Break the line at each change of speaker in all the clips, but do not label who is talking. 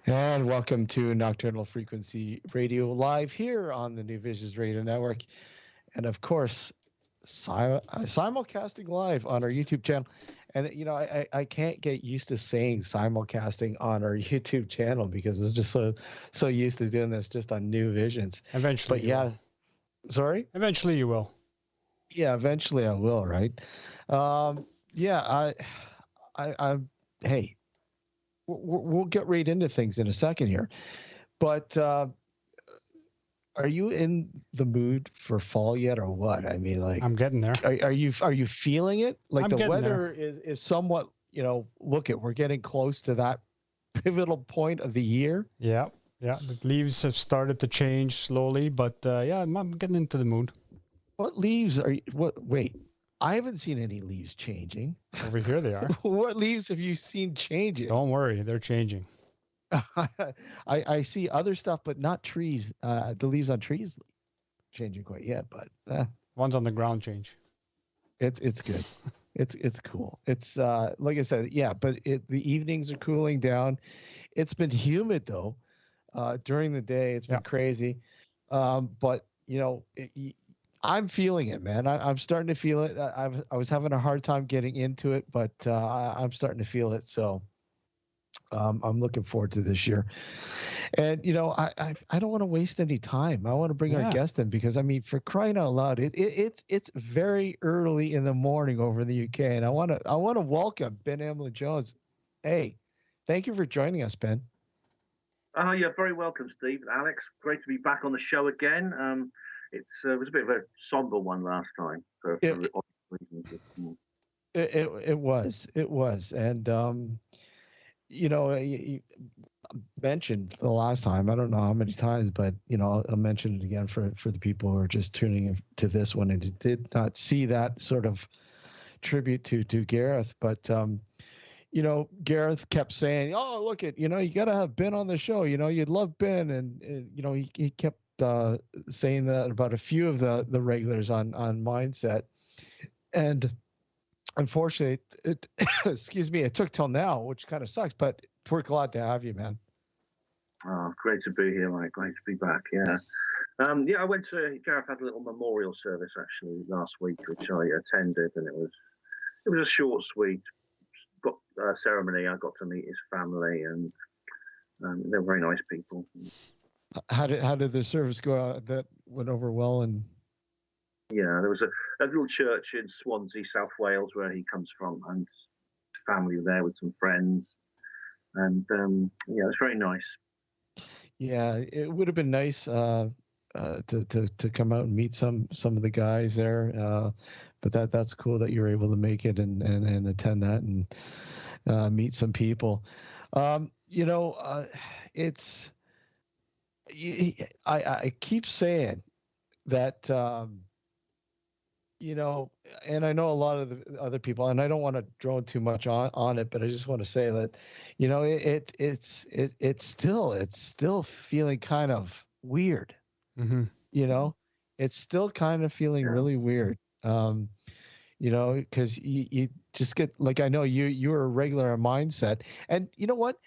And welcome to Nocturnal Frequency Radio live here on the New Visions Radio Network. And of course, simulcasting live on our YouTube channel. And, you know, I can't get used to saying simulcasting on our YouTube channel because it's just so used to doing this just on New Visions.
Eventually.
But yeah, sorry?
Eventually you will.
Yeah, eventually I will, right? Hey, we'll get right into things in a second here. But are you in the mood for fall yet, or what? I mean, like,
I'm getting there.
Are you feeling it? Like,
I'm
the weather
there.
is somewhat, you know, we're getting close to that pivotal point of the year.
Yeah. The leaves have started to change slowly, but I'm getting into the mood.
What leaves are you? Wait, I haven't seen any leaves changing.
Over here they are.
What leaves have you seen changing?
Don't worry, they're changing.
I see other stuff, but not trees. The leaves on trees changing quite yet, but
ones on the ground change.
It's good. It's cool. It's like I said, yeah. But the evenings are cooling down. It's been humid though. During the day, it's been crazy. But you know, I'm feeling it, man. I'm starting to feel it. I was having a hard time getting into it, but I'm starting to feel it. So. I'm looking forward to this year, and you know, I don't want to waste any time. I want to bring our guest in because, I mean, for crying out loud, it's very early in the morning over in the UK, and I want to welcome Ben Emlyn-Jones. Hey, thank you for joining us, Ben.
You're very welcome, Steve and Alex. Great to be back on the show again. It was a bit of a somber one last time for obvious reasons.
It was, and you know, you mentioned the last time, I don't know how many times, but, you know, I'll mention it again for the people who are just tuning in to this one and did not see that sort of tribute to Gareth. But, you know, Gareth kept saying, oh, look at, you know, you got to have Ben on the show. You know, you'd love Ben. And you know, he kept saying that about a few of the regulars on Mindset. And unfortunately, excuse me, it took till now, which kind of sucks, but we're glad to have you, man.
Oh, great to be here, mate. Great to be back, yeah. I went to, Gareth had a little memorial service, actually, last week, which I attended, and it was a short, sweet ceremony. I got to meet his family, and they're very nice people.
How did the service go out? That went over well, and...
Yeah, there was a little church in Swansea, South Wales, where he comes from, and his family were there with some friends, and it was very nice. Yeah,
it would have been nice to come out and meet some of the guys there, but that's cool that you're able to make it and attend that and meet some people. You know, it's I keep saying that. You know, and I know a lot of the other people, and I don't want to drone too much on it, but I just want to say that, you know, it's still feeling kind of weird.
Mm-hmm.
You know, it's still kind of feeling really weird. You know, because you just get, like, I know you're a regular Mindset, and you know what?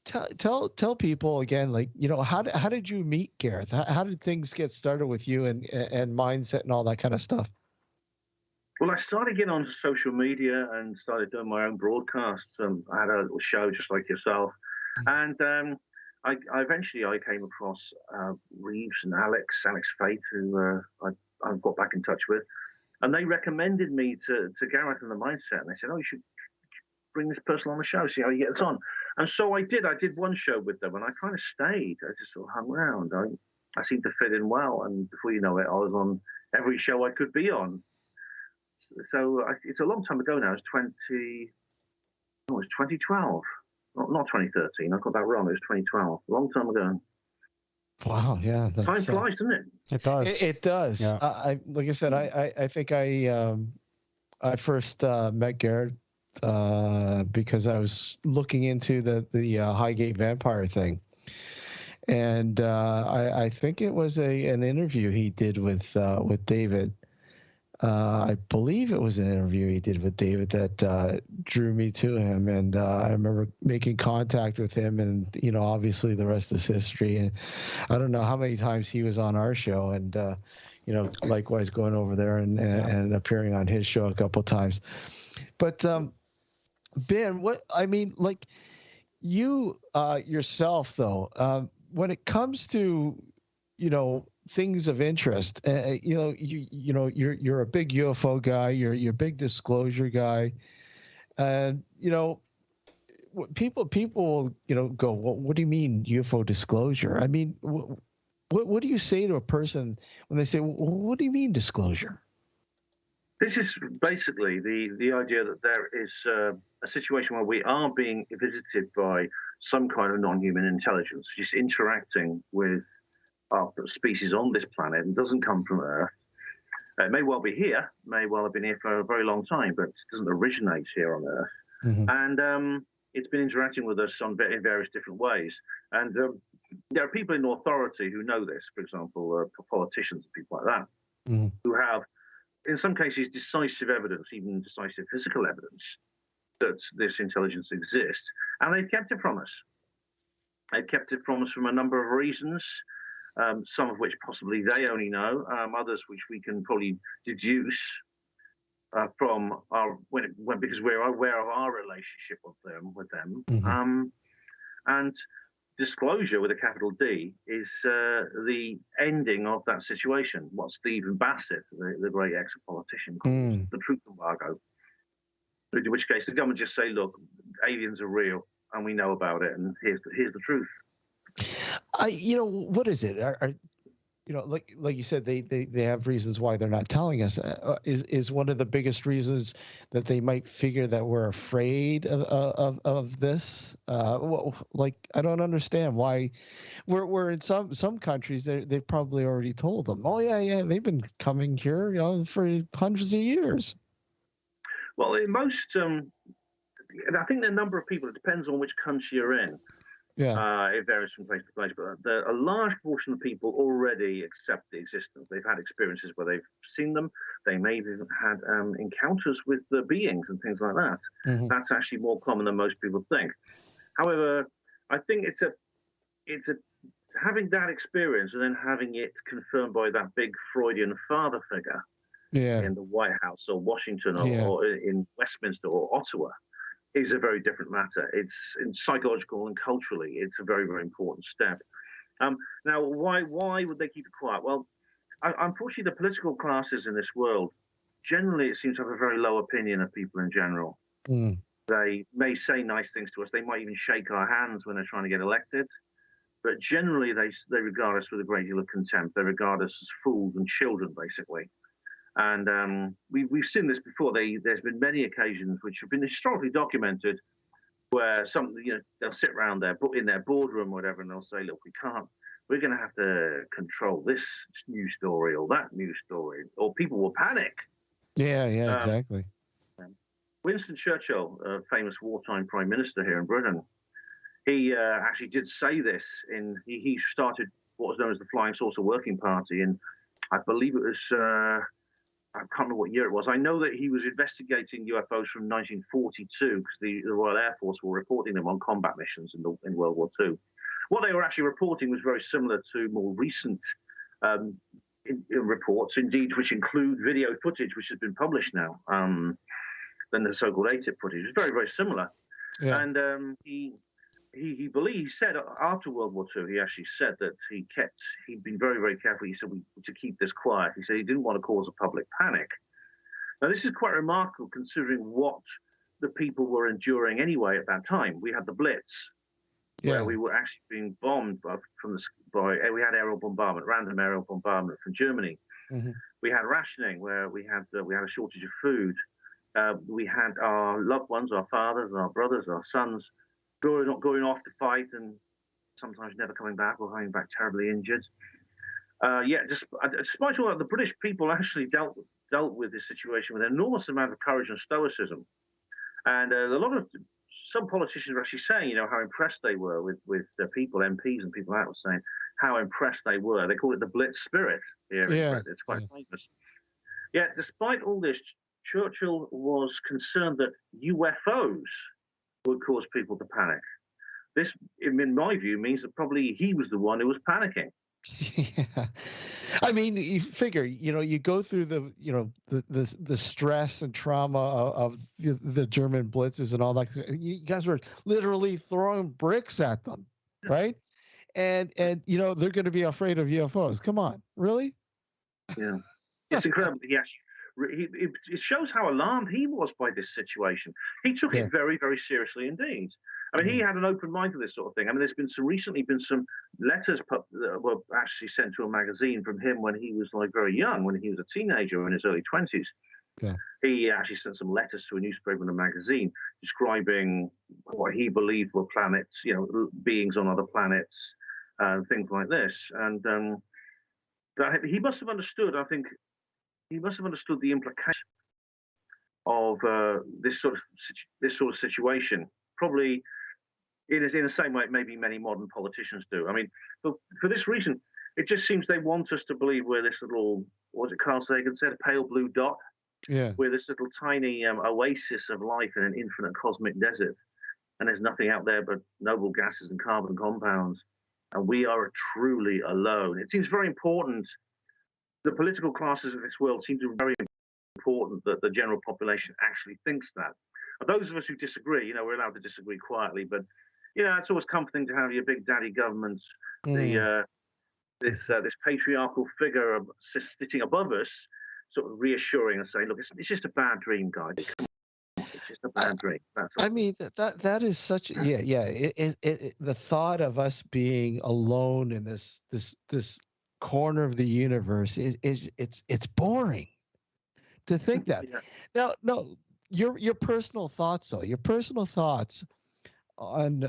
Tell people again, like, you know, how did you meet Gareth? How did things get started with you and Mindset and all that kind of stuff?
Well, I started getting onto social media and started doing my own broadcasts. I had a little show just like yourself. And I eventually came across Reeves and Alex Fate, who I got back in touch with. And they recommended me to Gareth and the Mindset. And they said, oh, you should bring this person on the show, see how he gets on. And so I did. I did one show with them, and I kind of stayed. I just sort of hung around. I seemed to fit in well. And before you know it, I was on every show I could be on. So it's a long time ago now. It's 2012, not 2013. I got that wrong. It was 2012. A long time ago.
Wow, yeah.
Time flies, doesn't it?
It does.
It does.
Yeah.
Like I said, I think I first met Garrett because I was looking into the Highgate Vampire thing, and I think it was an interview he did with David. I believe it was an interview he did with David that drew me to him, and I remember making contact with him, and obviously the rest is history. And I don't know how many times he was on our show, and likewise going over there and appearing on his show a couple times. But Ben, you yourself though, when it comes to things of interest, you're a big UFO guy, you're a big disclosure guy, and people go, well, what do you mean UFO disclosure? I mean, what do you say to a person when they say, well, what do you mean disclosure?
This is basically the idea that there is a situation where we are being visited by some kind of non-human intelligence, just interacting with our species on this planet, and doesn't come from Earth. It may well be here, may well have been here for a very long time, but it doesn't originate here on Earth. Mm-hmm. And it's been interacting with us in various different ways. And there are people in authority who know this, for example, politicians and people like that, mm-hmm. who have, in some cases, decisive evidence, even decisive physical evidence, that this intelligence exists. And they've kept it from us. They've kept it from us from a number of reasons. Some of which possibly they only know, others which we can probably deduce from because we're aware of our relationship with them. Mm-hmm. And disclosure with a capital D is the ending of that situation. What Stephen Bassett, the great ex-politician, calls the truth embargo. In which case the government just say, look, aliens are real and we know about it, and here's the truth.
What is it? Like you said, they have reasons why they're not telling us. Is one of the biggest reasons that they might figure that we're afraid of this? I don't understand why. We're in some countries they've probably already told them. Oh yeah, they've been coming here, for hundreds of years.
Well, in most, I think the number of people. It depends on which country you're in. Yeah, it varies from place to place, but a large portion of people already accept the existence. They've had experiences where they've seen them. They may have even had encounters with the beings and things like that. Mm-hmm. That's actually more common than most people think. However, I think it's a having that experience and then having it confirmed by that big Freudian father figure in the White House or Washington or in Westminster or Ottawa. Is a very different matter. It's psychological and culturally, it's a very, very important step. Now, why would they keep it quiet? Well, unfortunately, the political classes in this world, generally, it seems to have a very low opinion of people in general. Mm. They may say nice things to us. They might even shake our hands when they're trying to get elected. But generally, they regard us with a great deal of contempt. They regard us as fools and children, basically. And we've seen this before. There's been many occasions which have been historically documented where they'll sit around in their boardroom or whatever, and they'll say, look, we're going to have to control this news story or that news story, or people will panic.
Yeah, exactly.
Winston Churchill, a famous wartime prime minister here in Britain, he actually did say this. He started what was known as the Flying Saucer Working Party, and I believe it was... I can't remember what year it was. I know that he was investigating UFOs from 1942 because the Royal Air Force were reporting them on combat missions in World War II. What they were actually reporting was very similar to more recent reports, indeed, which include video footage, which has been published now, than the so-called ATIP footage. It's very, very similar. Yeah. And he said after World War II, he actually said that he'd been very, very careful. He said to keep this quiet. He said he didn't want to cause a public panic. Now, this is quite remarkable considering what the people were enduring anyway at that time. We had the Blitz, where we were actually being bombed we had aerial bombardment, random aerial bombardment from Germany. Mm-hmm. We had rationing, where we had a shortage of food. We had our loved ones, our fathers, our brothers, our sons, going off to fight and sometimes never coming back or coming back terribly injured. Despite all that, the British people actually dealt with this situation with an enormous amount of courage and stoicism. And some politicians were actually saying, how impressed they were with the people, MPs and people out were saying how impressed they were. They call it the Blitz spirit here in Britain. It's quite famous. Yet, despite all this, Churchill was concerned that UFOs would cause people to panic. This, in my view, means that probably he was the one who was panicking.
Yeah. I mean, you figure, you go through the stress and trauma of the German blitzes and all that. You guys were literally throwing bricks at them, right? And they're going to be afraid of UFOs. Come on, really?
Yeah, it's incredible. Yes, it shows how alarmed he was by this situation. He took it very, very seriously indeed. I mean, he had an open mind to this sort of thing. I mean, there's recently been some letters that were actually sent to a magazine from him when he was very young, when he was a teenager in his early 20s.
Yeah.
He actually sent some letters to a newspaper and a magazine describing what he believed were planets, beings on other planets, things like this. And he must have understood, I think, the implication of this sort of situation, probably in the same way maybe many modern politicians do. I mean, for this reason, it just seems they want us to believe we're this little, what was it Carl Sagan said, a pale blue dot?
Yeah.
We're this little tiny oasis of life in an infinite cosmic desert, and there's nothing out there but noble gases and carbon compounds, and we are truly alone. It seems very important. The political classes of this world seem to be very important that the general population actually thinks that. And those of us who disagree, we're allowed to disagree quietly, but it's always comforting to have your big daddy government, this patriarchal figure sitting above us, sort of reassuring and saying, look, it's just a bad dream, guys. It's just a bad dream. That's all.
I mean, that is such the thought of us being alone in this corner of the universe it's boring to think that. Now, no, your personal thoughts though, on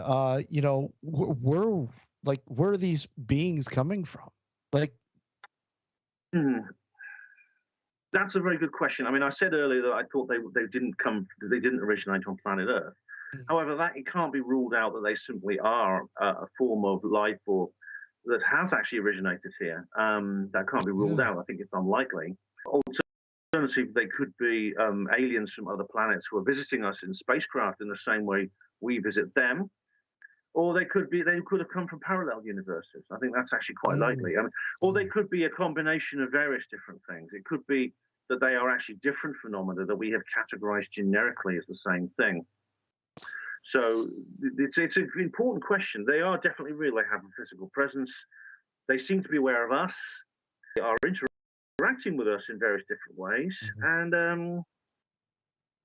where are these beings coming from?
That's a very good question. I mean, I said earlier that I thought they didn't originate on planet Earth. However, that it can't be ruled out that they simply are a form of life or that has actually originated here. That can't be ruled out. I think it's unlikely. Alternatively, they could be aliens from other planets who are visiting us in spacecraft in the same way we visit them. Or they could have come from parallel universes. I think that's actually quite likely. I mean, or they could be a combination of various different things. It could be that they are actually different phenomena that we have categorized generically as the same thing. So it's an important question. They are definitely real. They have a physical presence. They seem to be aware of us. They are interacting with us in various different ways. And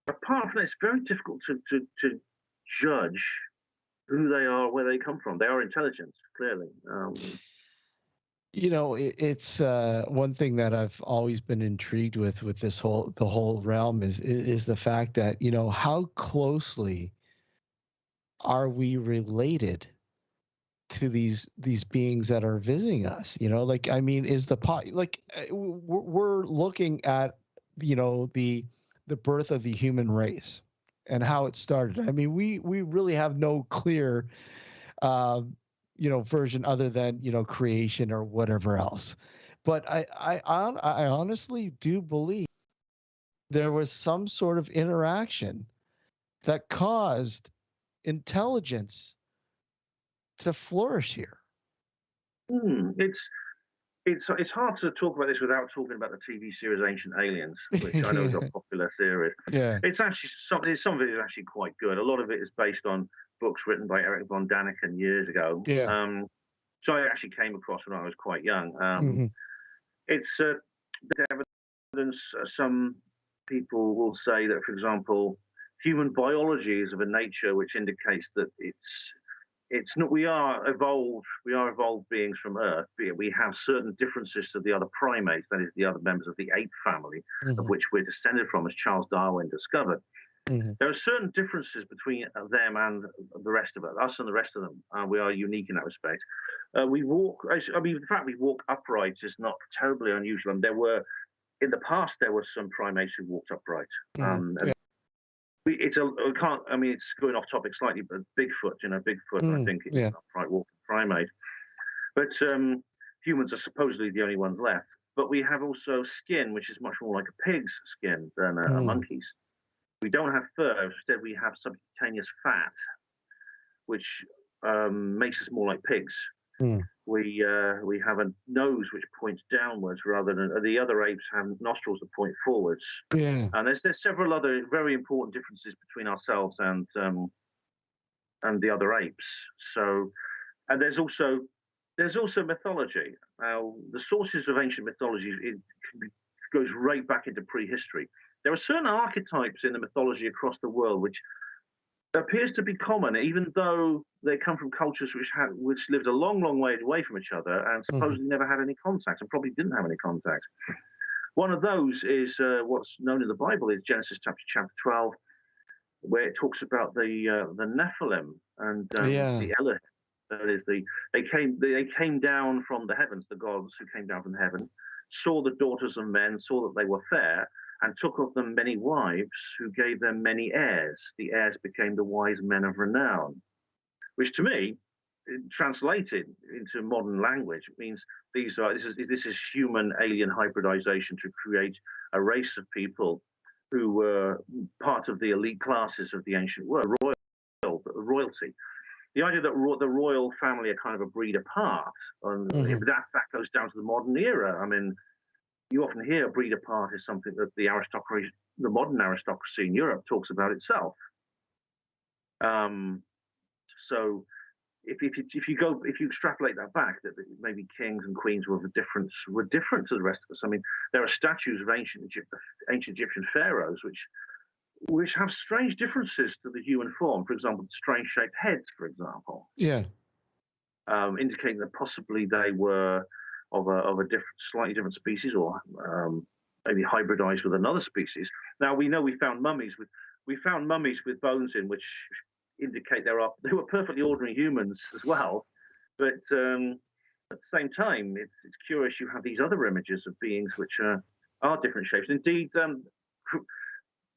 apart from that, it's very difficult to judge who they are, where they come from. They are intelligent, clearly.
It's one thing that I've always been intrigued with the whole realm is the fact that how closely are we related to these beings that are visiting us? I mean, is we're looking at the birth of the human race and how it started. I mean, we really have no clear version other than creation or whatever else. But I honestly do believe there was some sort of interaction that caused intelligence to flourish here.
It's hard to talk about this without talking about the TV series Ancient Aliens, which I know is a popular series.
Yeah,
it's actually some of it is actually quite good. A lot of it is based on books written by Eric von Daniken years ago.
Yeah.
So I actually came across when I was quite young. It's evidence. Some people will say that, for example, human biology is of a nature which indicates that it's not. We are evolved beings from Earth. We have certain differences to the other primates, that is, the other members of the ape family, of which we're descended from, as Charles Darwin discovered. There are certain differences between them and the rest of us and the rest of them. We are unique in that respect. We walk. I mean, the fact we walk upright is not terribly unusual. And in the past, there were some primates who walked upright. It's going off topic slightly, but Bigfoot, I think is an upright walking primate. But humans are supposedly the only ones left. but we have also skin, which is much more like a pig's skin than a monkey's. We don't have fur. Instead, we have subcutaneous fat, which makes us more like pigs. We have a nose which points downwards rather than the other apes have nostrils that point forwards.
Yeah.
And there's several other very important differences between ourselves and the other apes. So, and there's also mythology. Now, the sources of ancient mythology goes right back into prehistory. There are certain archetypes in the mythology across the world which appears to be common, even though they come from cultures which lived a long, long way away from each other and supposedly never had any contact and probably didn't have any contact. One of those is what's known in the Bible is Genesis chapter 12, where it talks about the Nephilim and the Elohim. That is, they came down from the heavens, the gods who came down from heaven, saw the daughters of men, saw that they were fair, and took of them many wives, who gave them many heirs. The heirs became the wise men of renown, which to me, translated into modern language, means this is human alien hybridization to create a race of people who were part of the elite classes of the ancient world, royalty. The idea that the royal family are kind of a breed apart, and that goes down to the modern era. I mean, you often hear a breed apart is something that the modern aristocracy in Europe talks about itself. So if you extrapolate that back, that maybe kings and queens were different to the rest of us. I mean, there are statues of ancient Egyptian pharaohs which have strange differences to the human form. For example, strange shaped heads, for example.
Yeah.
Indicating that possibly they were of a slightly different species, or maybe hybridized with another species. Now we know we found mummies with bones in, which indicate they were perfectly ordinary humans as well. But at the same time, it's curious you have these other images of beings which are different shapes. Indeed,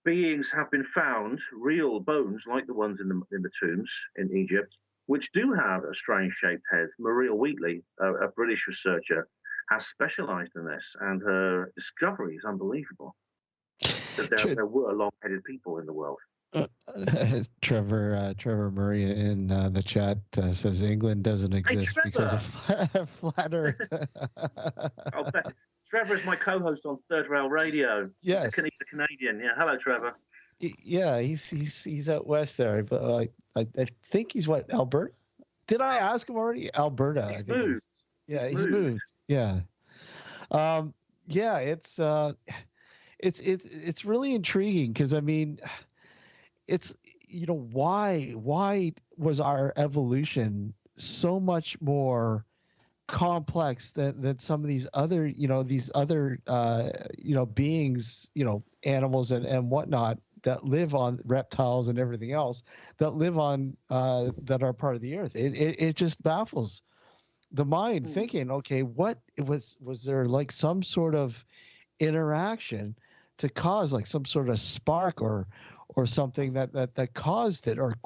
beings have been found, real bones like the ones in the tombs in Egypt, which do have a strange shaped head. Maria Wheatley, a British researcher, has specialized in this, and her discovery is unbelievable. That there were long-headed people in the world.
Trevor Murray in the chat says England doesn't exist because of flat Earth.
Trevor is my co-host on Third Rail Radio.
Yes,
he's a Canadian. Yeah, hello, Trevor.
Yeah, he's out west there, but I think he's Alberta. Did I ask him already? Alberta.
He's moved.
He's moved. Yeah. Yeah, it's really intriguing because I mean, it's why was our evolution so much more complex than some of these other beings, animals and whatnot that live on, reptiles and everything else that live on that are part of the earth. It just baffles the mind, thinking, okay, what was there like some sort of interaction to cause like some sort of spark or something that caused it or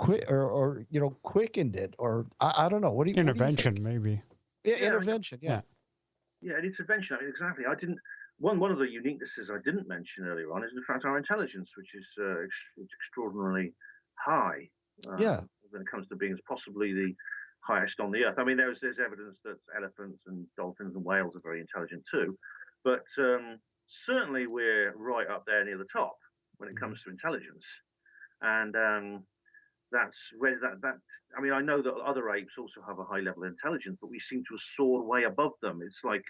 quickened it, or I don't know. What do you
intervention
think?
maybe?
Yeah, intervention. Yeah,
intervention. I mean, exactly. I didn't. One of the uniquenesses I didn't mention earlier on is in fact our intelligence, which is extraordinarily high. When it comes to beings, possibly the highest on the earth. I mean, there's evidence that elephants and dolphins and whales are very intelligent too, but certainly we're right up there near the top when it comes to intelligence. And that's where that. I mean, I know that other apes also have a high level of intelligence, but we seem to have soared way above them. It's like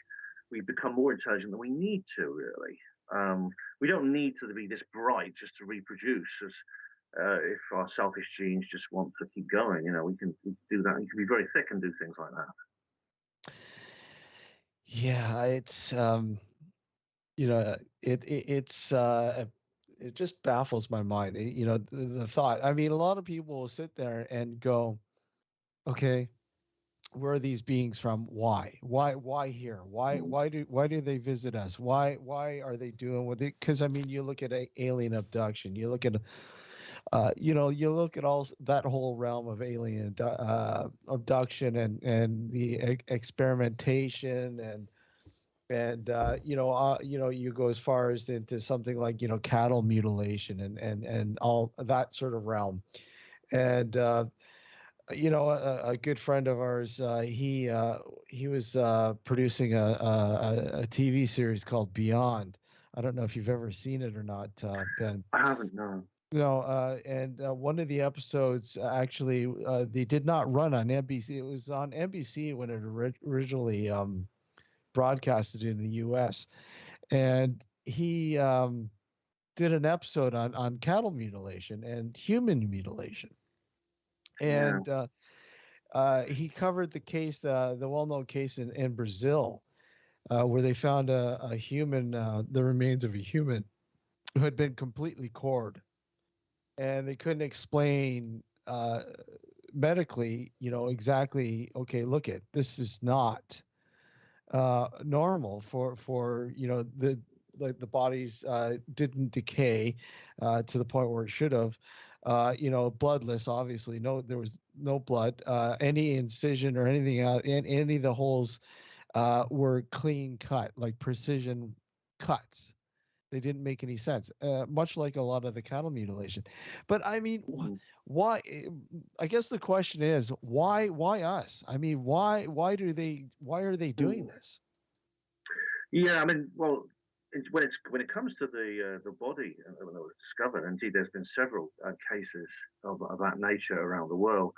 we've become more intelligent than we need to, really. We don't need to be this bright just to reproduce. If our selfish genes just want to keep going, we can do that. You can be very thick and do things like that.
Yeah, it's it just baffles my mind. The thought. I mean, a lot of people will sit there and go, okay, where are these beings from? Why here? Why do they visit us? Why are they doing what they? Because I mean, you look at alien abduction. You look at you look at all that whole realm of alien abduction and the experimentation and And you go as far as into something like cattle mutilation and all that sort of realm. And a good friend of ours, he was producing a TV series called Beyond. I don't know if you've ever seen it or not, Ben.
I haven't, no.
No, and one of the episodes actually they did not run on NBC. It was on NBC when it originally broadcasted in the U.S. And he did an episode on cattle mutilation and human mutilation.
Yeah.
And he covered the case, the well-known case in Brazil, where they found a human, the remains of a human who had been completely cored, and they couldn't explain medically, exactly. Okay, look at this is not normal for the the bodies didn't decay to the point where it should have. Bloodless, obviously. No, there was no blood. Any incision or anything in any of the holes were clean cut, like precision cuts. They didn't make any sense, much like a lot of the cattle mutilation. But I mean, why? I guess the question is, why us? I mean, why are they doing this?
Yeah, I mean, well, when it comes to the body when it was discovered, indeed, there's been several cases of that nature around the world.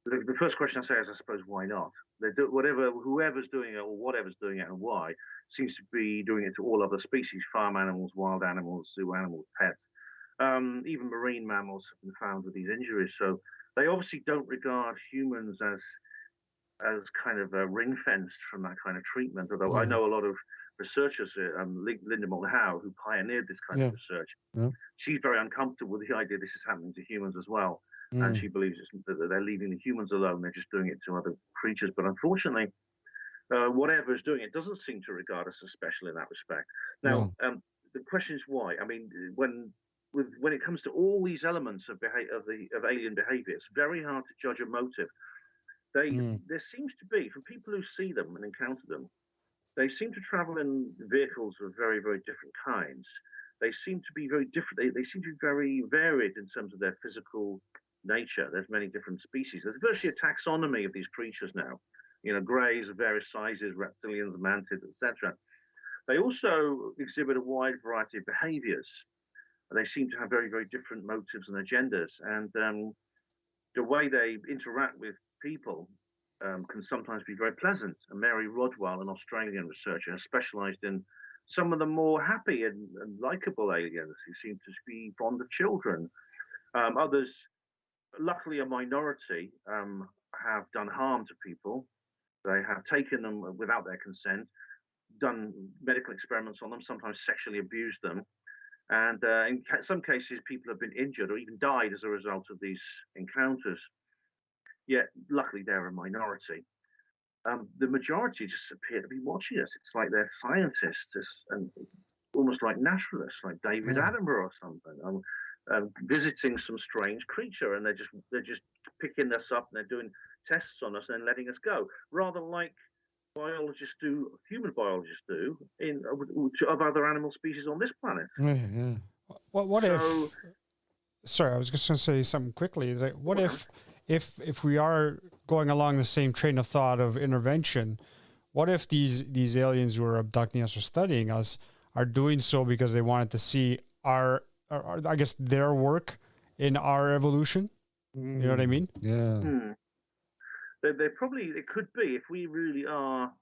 The first question I say is, I suppose, why not? They do whoever's doing it or whatever's doing it and why seems to be doing it to all other species: farm animals, wild animals, zoo animals, pets, even marine mammals have been found with these injuries. So they obviously don't regard humans as kind of ring fenced from that kind of treatment. Although I know a lot of researchers, Linda Moulin, who pioneered this kind of research, she's very uncomfortable with the idea this is happening to humans as well. And she believes that they're leaving the humans alone. They're just doing it to other creatures. But unfortunately, whatever is doing it doesn't seem to regard us as special in that respect. Now, the question is why. I mean, when it comes to all these elements of alien behavior, it's very hard to judge a motive. There seems to be, from people who see them and encounter them, they seem to travel in vehicles of very, very different kinds. They seem to be very different. They seem to be very varied in terms of their physical nature. There's many different species. There's virtually a taxonomy of these creatures now. Greys of various sizes, reptilians, mantids, etc. They also exhibit a wide variety of behaviors. They seem to have very, very different motives and agendas. And the way they interact with people can sometimes be very pleasant. And Mary Rodwell, an Australian researcher, has specialized in some of the more happy and likable aliens who seem to be fond of children. Others, luckily a minority, have done harm to people. They have taken them without their consent, done medical experiments on them, sometimes sexually abused them. And in some cases, people have been injured or even died as a result of these encounters. Yet, luckily, they're a minority. The majority just appear to be watching us. It's like they're scientists and almost like naturalists, like David Attenborough or something, visiting some strange creature, and they're just picking us up and they're doing tests on us and then letting us go, rather like human biologists do of other animal species on this planet.
What if? Sorry, I was just going to say something quickly. Is that what if we are going along the same train of thought of intervention? What if these aliens who are abducting us or studying us are doing so because they wanted to see I guess their work in our evolution? You know what I mean?
Yeah.
It could be, if we really are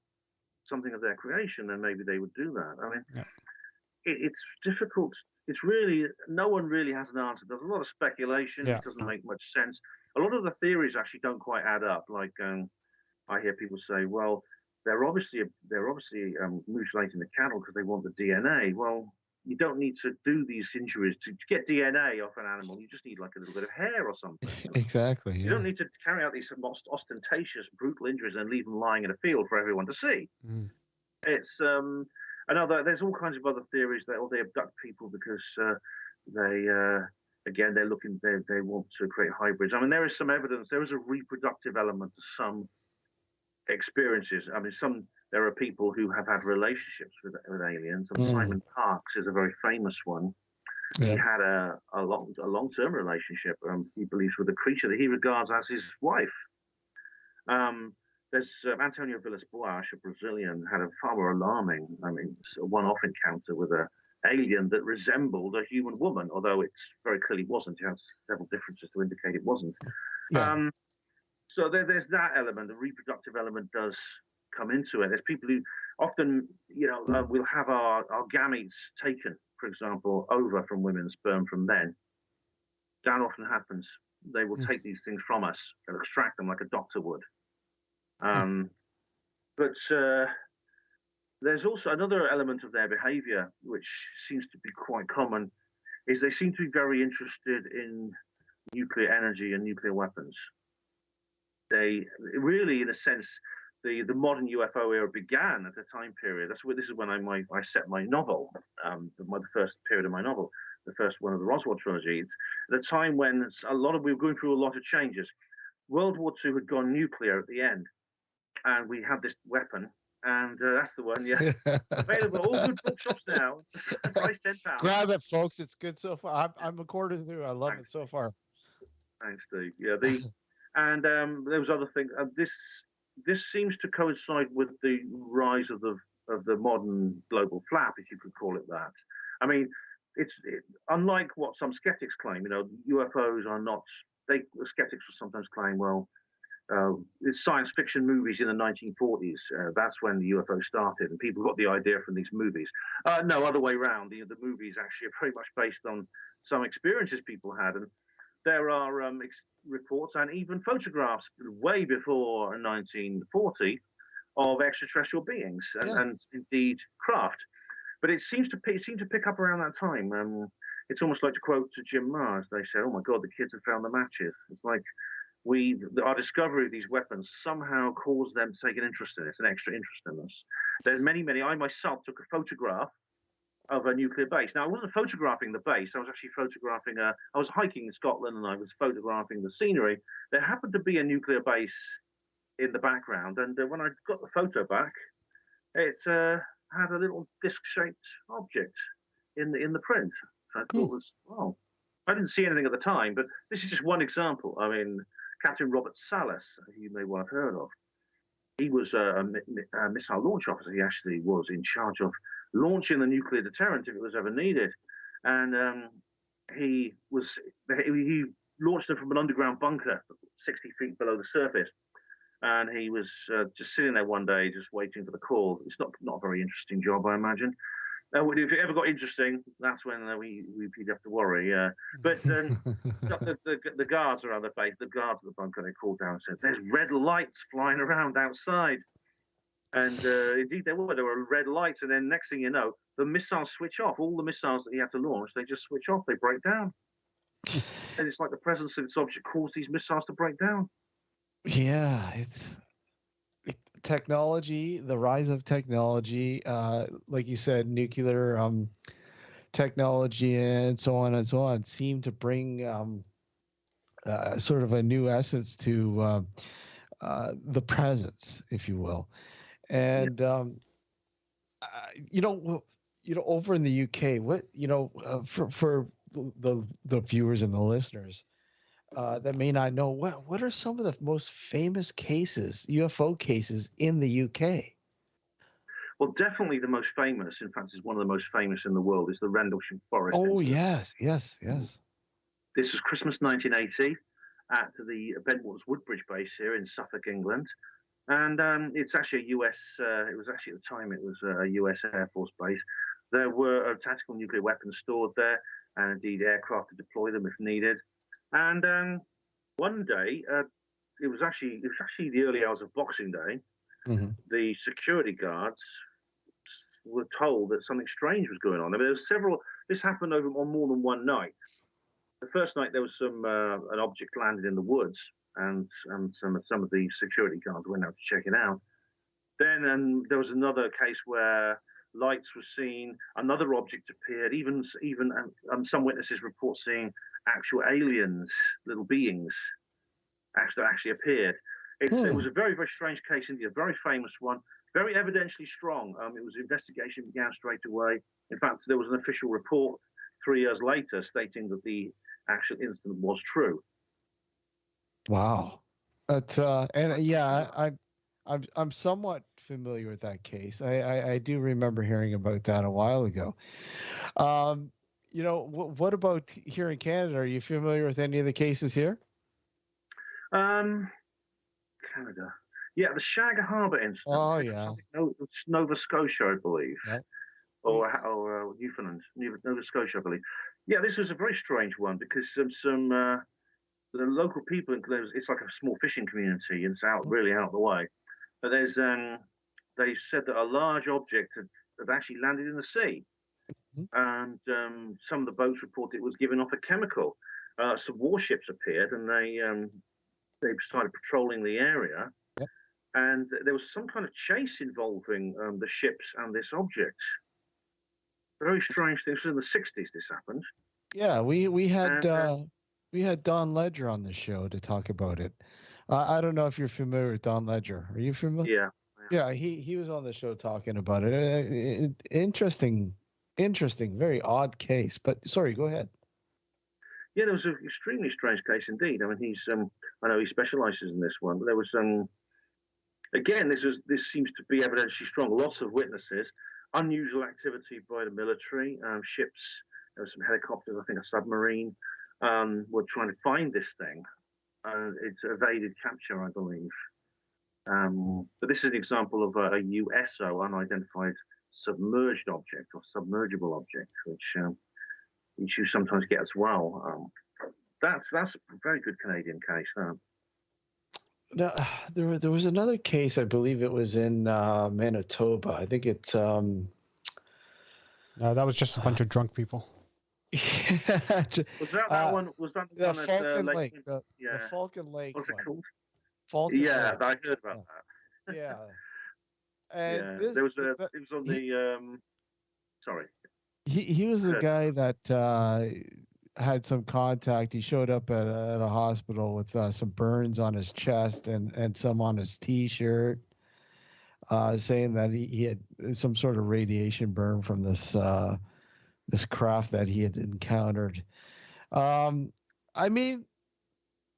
something of their creation, then maybe they would do that. I mean, it's difficult. It's really, no one really has an answer. There's a lot of speculation. It doesn't make much sense. A lot of the theories actually don't quite add up. Like I hear people say, well, they're obviously mutilating the cattle because they want the DNA. Well, you don't need to do these injuries to get DNA off an animal. You just need like a little bit of hair or something.
Exactly.
You don't need to carry out these ostentatious, brutal injuries and leave them lying in a field for everyone to see. It's there's all kinds of other theories that they abduct people because they want to create hybrids. I mean, there is some evidence. There is a reproductive element to some experiences. I mean, there are people who have had relationships with aliens, and Simon Parkes is a very famous one. Yeah. He had a long-term relationship, he believes, with a creature that he regards as his wife. There's Antonio Villas-Boas, a Brazilian, had a far more alarming, a one-off encounter with an alien that resembled a human woman, although it very clearly wasn't. It has several differences to indicate it wasn't. Yeah. So there's that element. The reproductive element does come into it. There's people who often, we'll have our gametes taken, for example, over from women's sperm from men. That often happens. They will take these things from us and extract them like a doctor would. But there's also another element of their behavior, which seems to be quite common, is they seem to be very interested in nuclear energy and nuclear weapons. They really, in a sense, the modern UFO era began at a time period. This is when I set my novel, the first period of my novel, the first one of the Roswell trilogy. It's at a time when we were going through a lot of changes. World War II had gone nuclear at the end, and we had this weapon, and that's the one, yeah. Available all good bookshops now. Price £10.
Grab it, folks. It's good so far. I'm a quarter through. I love it so far.
Thanks, Steve. Yeah, and there was other things. This seems to coincide with the rise of the modern global flap, if you could call it that. I mean, it's unlike what some skeptics claim. UFOs are not. The skeptics will sometimes claim, well, it's science fiction movies in the 1940s. That's when the UFO started, and people got the idea from these movies. No, other way around. The movies actually are pretty much based on some experiences people had, and there are reports and even photographs way before 1940 of extraterrestrial beings and indeed craft. But it seemed to pick up around that time. It's almost like, to quote Jim Mars, they said, "Oh my God, the kids have found the matches." It's like our discovery of these weapons somehow caused them to take an interest in it, an extra interest in us. There's many. I myself took a photograph of a nuclear base. Now, I wasn't photographing the base. I was actually photographing I was hiking in Scotland, and I was photographing the scenery. There happened to be a nuclear base in the background, and when I got the photo back, it had a little disc-shaped object in the print. So I thought it was, wow. I didn't see anything at the time, but this is just one example. I mean, Captain Robert Salas, who you may well have heard of, he was a missile launch officer. He actually was in charge of launching the nuclear deterrent if it was ever needed. And he launched them from an underground bunker 60 feet below the surface. And he was just sitting there one day, just waiting for the call. It's not a very interesting job, I imagine. If it ever got interesting, that's when we'd have to worry. But the guards around the base, the guards of the bunker, they called down and said, "There's red lights flying around outside." And indeed, there were red lights. And then next thing you know, the missiles switch off. All the missiles that you have to launch, they just switch off. They break down. And it's like the presence of this object caused these missiles to break down.
Yeah, technology, the rise of technology, like you said, nuclear technology and so on, seem to bring sort of a new essence to the presence, if you will. And over in the UK, what for the viewers and the listeners that may not know, what are some of the most famous cases, UFO cases in the UK?
Well, definitely the most famous, in fact, is one of the most famous in the world, is the Rendlesham Forest incident.
Yes.
This was Christmas 1980 at the Bentwaters Woodbridge base here in Suffolk, England. And it's actually a US, it was actually at the time, it was a US Air Force base. There were tactical nuclear weapons stored there, and indeed aircraft to deploy them if needed. And one day, it was actually the early hours of Boxing Day. Mm-hmm. The security guards were told that something strange was going on. I mean, there were several. This happened on more than one night. The first night there was an object landed in the woods, and some of the security guards went out to check it out. Then there was another case where lights were seen, another object appeared. Even some witnesses report seeing actual aliens, little beings, actually appeared. It was a very, very strange case, indeed, a very famous one. very evidentially strong. It was investigation began straight away. In fact, there was an official report 3 years later stating that the actual incident was true.
Wow. But I'm somewhat familiar with that case. I do remember hearing about that a while ago. What about here in Canada? Are you familiar with any of the cases here?
Canada. Yeah, the Shag Harbour incident.
Oh, yeah.
Nova Scotia, I believe.
Yep.
Or Newfoundland, Nova Scotia, I believe. Yeah, this was a very strange one because the local people, it's like a small fishing community, and it's really out of the way. But they said that a large object had actually landed in the sea, and some of the boats reported it was giving off a chemical. Some warships appeared, and they started patrolling the area.
Yep.
And there was some kind of chase involving the ships and this object. Very strange thing. This was in the 60s. This happened.
Yeah, we had Don Ledger on the show to talk about it. I don't know if you're familiar with Don Ledger. Are you familiar?
Yeah.
Yeah, he was on the show talking about it. Interesting, very odd case. But sorry, go ahead.
Yeah, there was an extremely strange case indeed. I mean, I know he specialises in this one, but there was again, this seems to be evidentially strong. Lots of witnesses, unusual activity by the military, ships. There were some helicopters, I think a submarine, were trying to find this thing. It's evaded capture, I believe. But this is an example of a USO, unidentified submerged object or submergible object, which you sometimes get as well. That's a very good Canadian case.
No, there was another case. I believe it was in Manitoba. I think it's.
No, that was just a bunch of drunk people.
Was that one? Was that the one
Falcon
at
Lake? The Falcon Lake.
What's it called?
Falcon Lake.
I heard about that.
Yeah. And
it was on the. Sorry.
He was the guy that had some contact. He showed up at a hospital with some burns on his chest and some on his T-shirt, saying that he had some sort of radiation burn from this craft that he had encountered. I mean,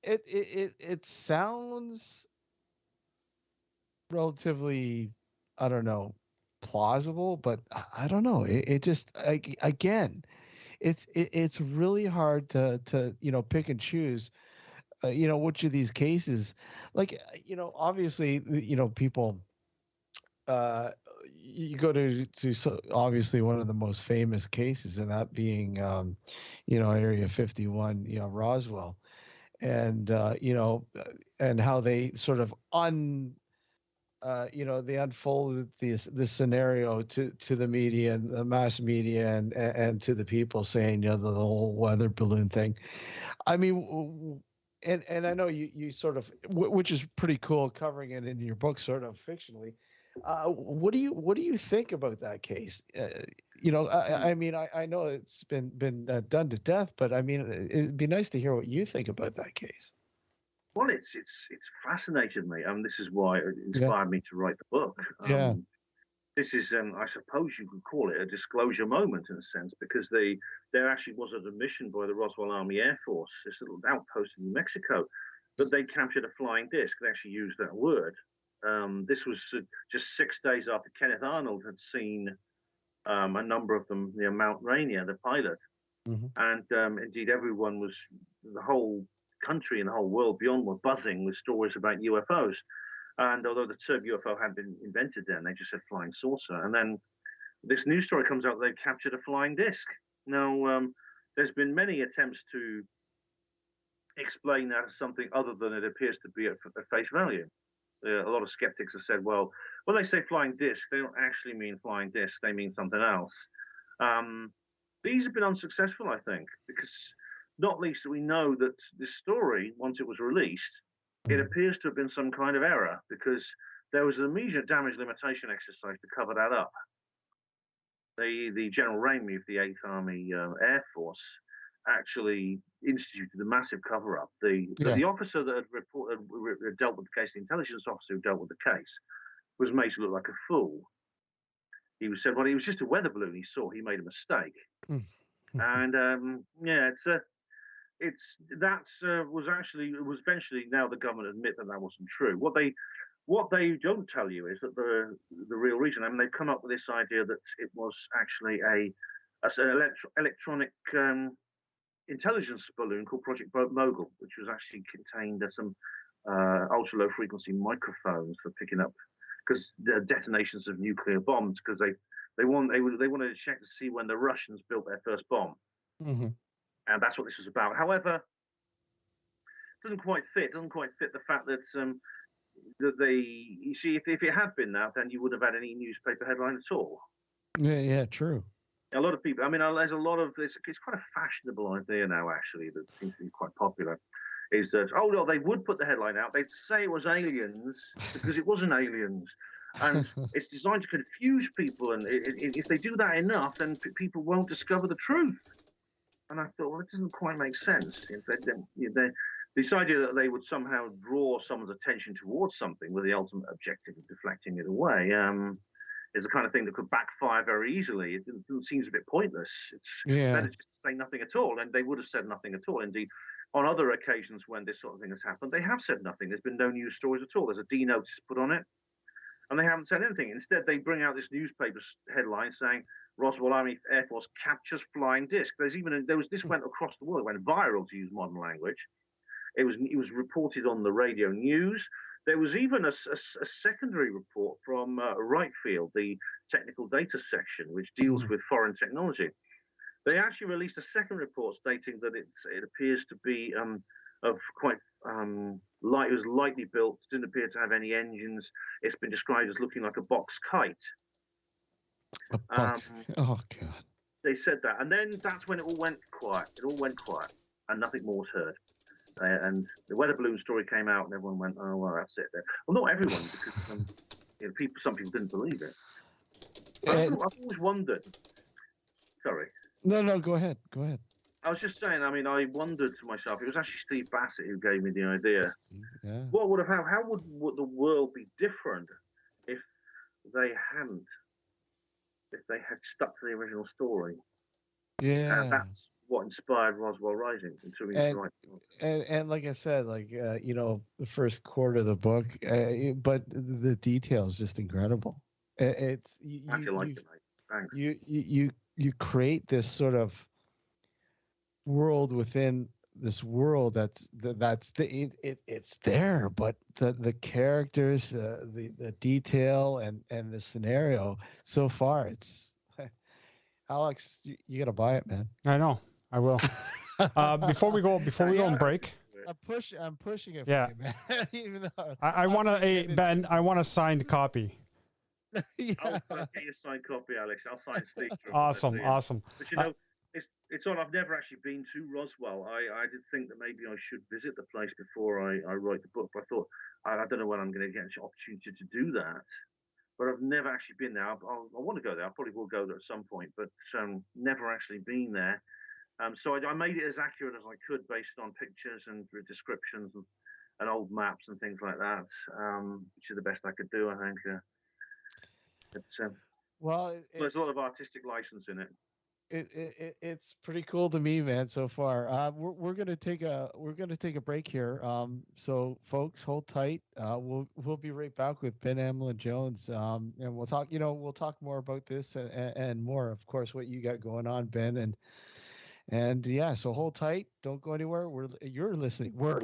it sounds relatively, I don't know, plausible, but I don't know. It just, again, it's really hard to pick and choose, which of these cases, obviously, people, you go to obviously one of the most famous cases, and that being, Area 51, Roswell, and and how they sort of they unfolded this scenario to the media and the mass media and to the people, saying, the whole weather balloon thing. I mean, and I know you sort of, which is pretty cool, covering it in your book, sort of fictionally. What do you think about that case? I mean, I know it's been done to death, but I mean, it'd be nice to hear what you think about that case.
Well, it's fascinated me, and this is why it inspired me to write the book. This is, I suppose you could call it a disclosure moment in a sense, because there actually was an admission by the Roswell Army Air Force, this little outpost in New Mexico, that they captured a flying disc. They actually used that word. This was just 6 days after Kenneth Arnold had seen a number of them near Mount Rainier, the pilot.
Mm-hmm.
And indeed, everyone the whole country and the whole world beyond were buzzing with stories about UFOs. And although the term UFO had been invented then, they just said flying saucer. And then this news story comes out, they've captured a flying disc. Now, there's been many attempts to explain that as something other than it appears to be at face value. A lot of skeptics have said, well, when they say flying disc, they don't actually mean flying disc, they mean something else. These have been unsuccessful, I think, because not least we know that this story, once it was released, it appears to have been some kind of error, because there was an immediate damage limitation exercise to cover that up. The General Ramey of the 8th Army Air Force actually instituted a massive cover-up. The officer that had dealt with the case, the intelligence officer who dealt with the case, was made to look like a fool. He was said, well, he was just a weather balloon he saw. He made a mistake. And yeah, it was eventually, now the government admit that wasn't true. What they don't tell you is that the real reason, I mean, they've come up with this idea that it was actually an electronic intelligence balloon called Project Mogul, which was actually contained some ultra low frequency microphones for picking up, because the detonations of nuclear bombs, because they wanted to check to see when the Russians built their first bomb, and that's what this was about. However, it doesn't quite fit the fact that you see, if it had been that, then you wouldn't have had any newspaper headline at all.
Yeah, true.
A lot of people, I mean, there's a lot of this. It's quite a fashionable idea now, actually, that seems to be quite popular. Is that, oh no, they would put the headline out. They'd say it was aliens because it wasn't aliens, and it's designed to confuse people. And if they do that enough, then people won't discover the truth. And I thought, well, it doesn't quite make sense. This idea that they would somehow draw someone's attention towards something with the ultimate objective of deflecting it away is the kind of thing that could backfire very easily. It seems a bit pointless. It's better just to say nothing at all, and they would have said nothing at all. Indeed, on other occasions when this sort of thing has happened, they have said nothing. There's been no news stories at all. There's a D notice put on it, and they haven't said anything. Instead, they bring out this newspaper headline saying Roswell Army Air Force captures flying disc. This went across the world. It went viral, to use modern language. It was reported on the radio news. There was even a secondary report from Wright Field, the technical data section, which deals with foreign technology. They actually released a second report stating that it appears to be of quite light. It was lightly built, didn't appear to have any engines. It's been described as looking like a box kite.
A box. Oh God.
They said that, and then that's when it all went quiet. It all went quiet, and nothing more was heard. And the weather balloon story came out, and everyone went, "Oh well, that's it." There. Well, not everyone, because some people didn't believe it. I've always wondered. Sorry.
No, go ahead.
I was just saying. I mean, I wondered to myself. It was actually Steve Bassett who gave me the idea.
Yeah.
What would have happened? How would the world be different if they had stuck to the original story?
Yeah.
And that's what inspired Roswell Rising.
And like I said, the first quarter of the book, but the details just incredible. You create this sort of world within this world it's there, but the characters, the detail and the scenario so far, it's Alex, you gotta buy it, man.
I know. I will. Before we go on break.
I'm pushing it.
Yeah.
For you, man. Even though
I want Ben. I want a signed copy.
Yeah. I'll get you a signed copy, Alex. I'll sign Steve's.
Awesome.
But it's odd. I've never actually been to Roswell. I did think that maybe I should visit the place before I write the book. But I thought I don't know when I'm going to get an opportunity to do that. But I've never actually been there. I want to go there. I probably will go there at some point, but never actually been there. So I made it as accurate as I could based on pictures and descriptions and old maps and things like that, which is the best I could do, I think. There's a lot of artistic license in it.
It's pretty cool to me, man. So far, we're gonna take a break here. So folks, hold tight. We'll be right back with Ben Emlyn-Jones, and we'll talk more about this and more, of course, what you got going on, Ben, and yeah. So hold tight. Don't go anywhere. We're listening. You're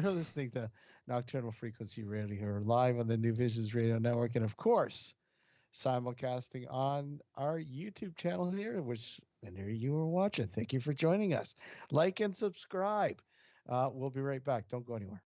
listening to Nocturnal Frequency Radio here, live on the New Visions Radio Network, and of course, simulcasting on our YouTube channel here, which whenever you are watching, thank you for joining us. Like and subscribe. We'll be right back. Don't go anywhere.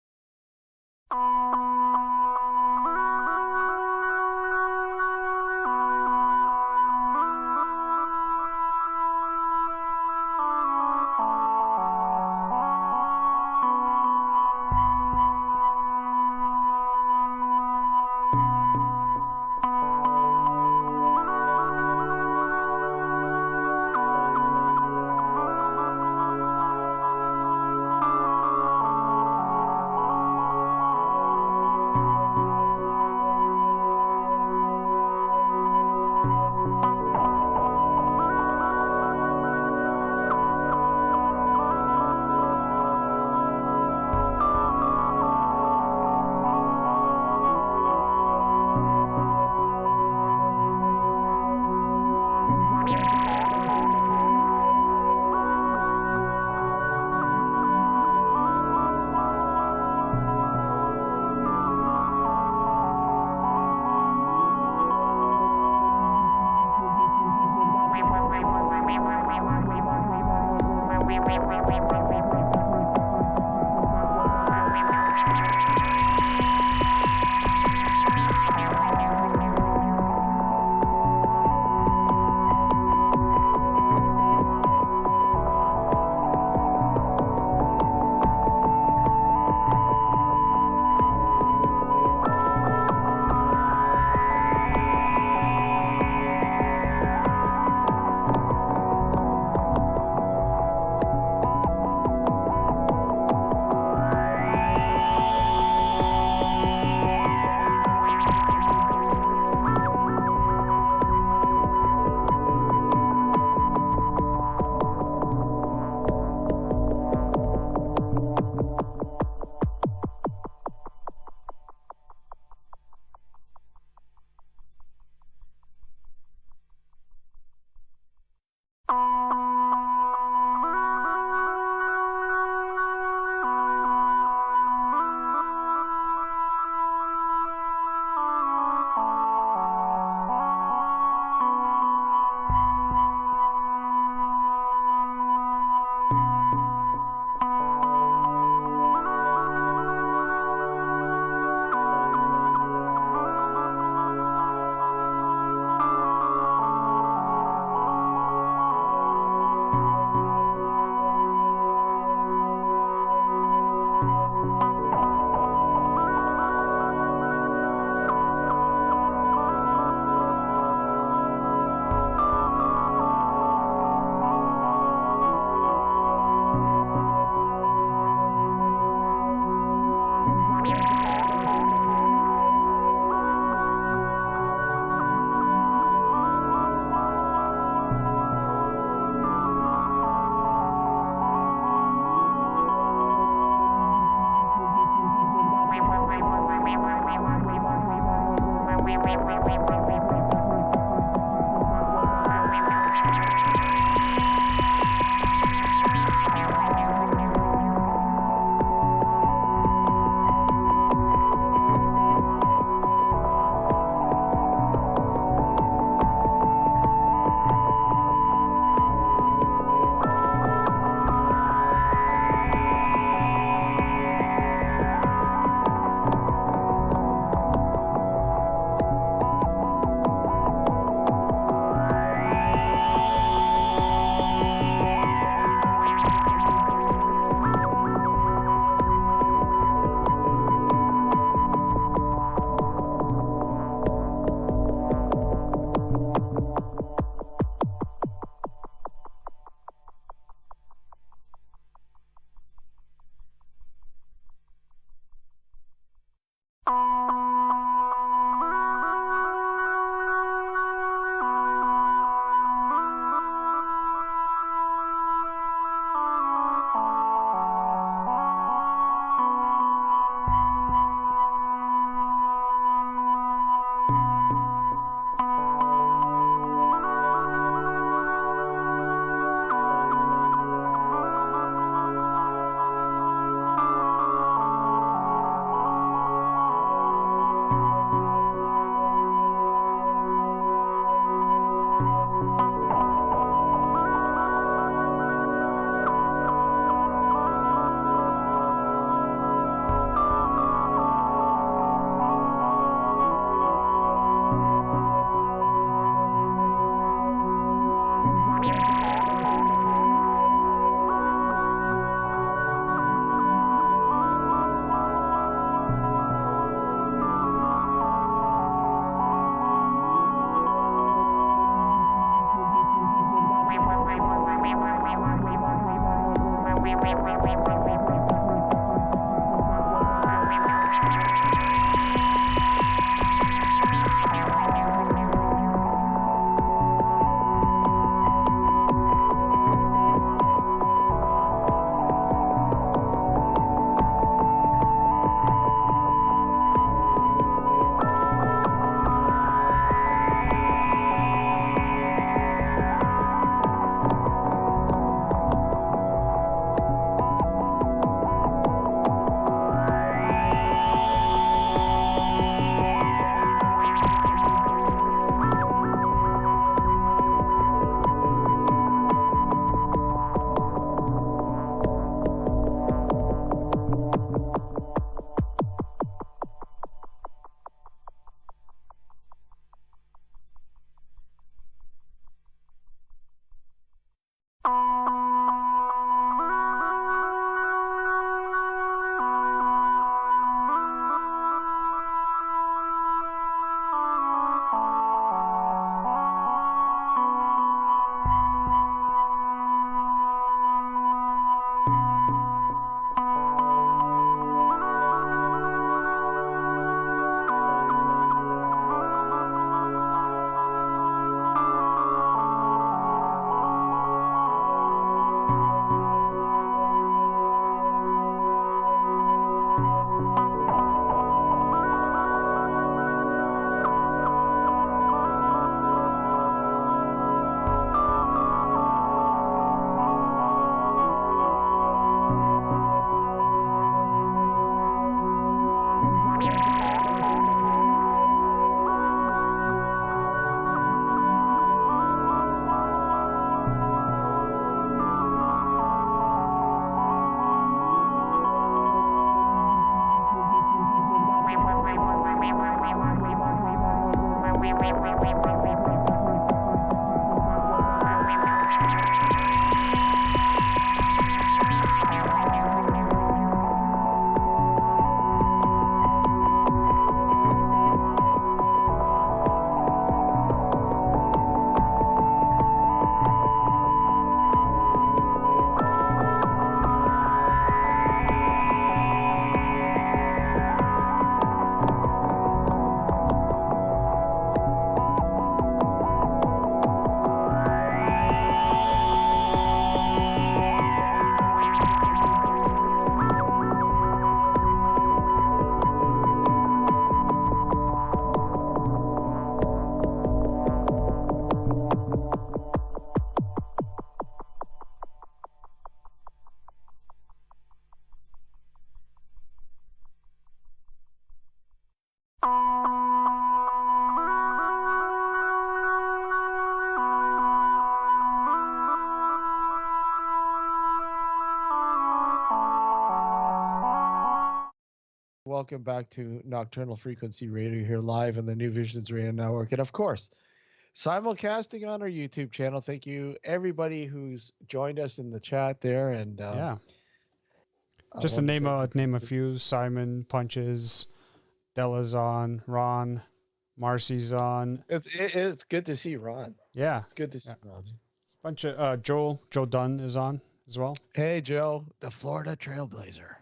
welcome back to Nocturnal Frequency Radio here live on the New Visions Radio Network. And of course, simulcasting on our YouTube channel. Thank you, everybody who's joined us in the chat there. And
just to name a few: Simon, Punches, Della's on, Ron, Marcy's on.
It's good to see Ron.
Yeah,
it's good to see Ron.
Bunch of Joe Dunn is on as well.
Hey, Joe, the Florida Trailblazer.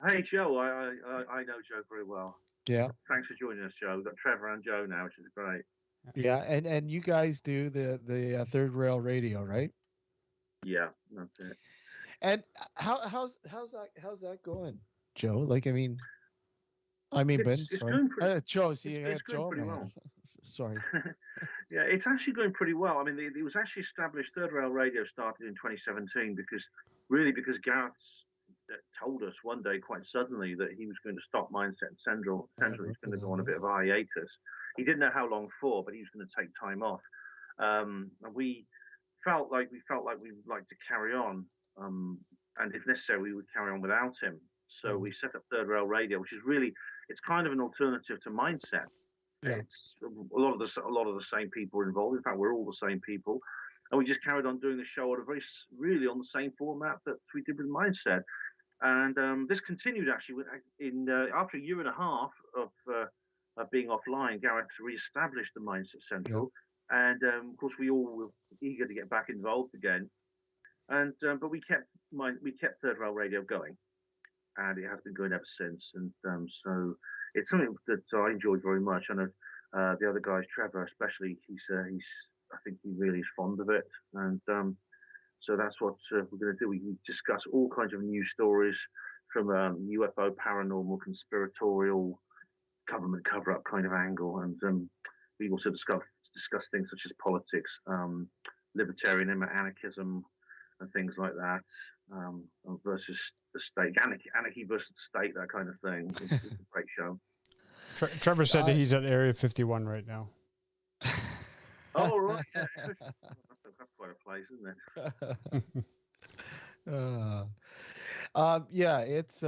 Hey, Joe. I know Joe very well.
Yeah.
Thanks for joining us, Joe. We've got Trevor and Joe now, which is great.
Yeah, and you guys do the Third Rail Radio, right?
Yeah, that's it.
And how's that going, Joe? Like, I mean, Ben. Sorry, Joe. See,
it's
Joe.
Pretty well.
Sorry.
Yeah, it's actually going pretty well. I mean, it was actually established. Third Rail Radio started in 2017 because Gareth told us one day quite suddenly that he was going to stop Mindset Central. Central was going to go on a bit of a hiatus. He didn't know how long for, but he was going to take time off. And we felt like we'd like to carry on, and if necessary, we would carry on without him. So we set up Third Rail Radio, which is it's kind of an alternative to Mindset.
Yeah.
It's a lot of the same people are involved. In fact, we're all the same people, and we just carried on doing the show on on the same format that we did with Mindset. And this continued actually after a year and a half of being offline. Gareth re-established the Mindset Central, and of course we all were eager to get back involved again. And but we kept Third Rail Radio going, and it has been going ever since. And so it's something that I enjoyed very much. I know the other guys, Trevor especially, he's I think he really is fond of it, and so that's what we're going to do. We discuss all kinds of news stories from UFO, paranormal, conspiratorial, government cover-up kind of angle, and we also discuss things such as politics, libertarian anarchism, and things like that, versus the state, anarchy versus the state, that kind of thing. It's a great show.
Trevor said that he's at Area 51 right now.
Oh, right. Yeah. That's quite a place, isn't it?
Yeah, it's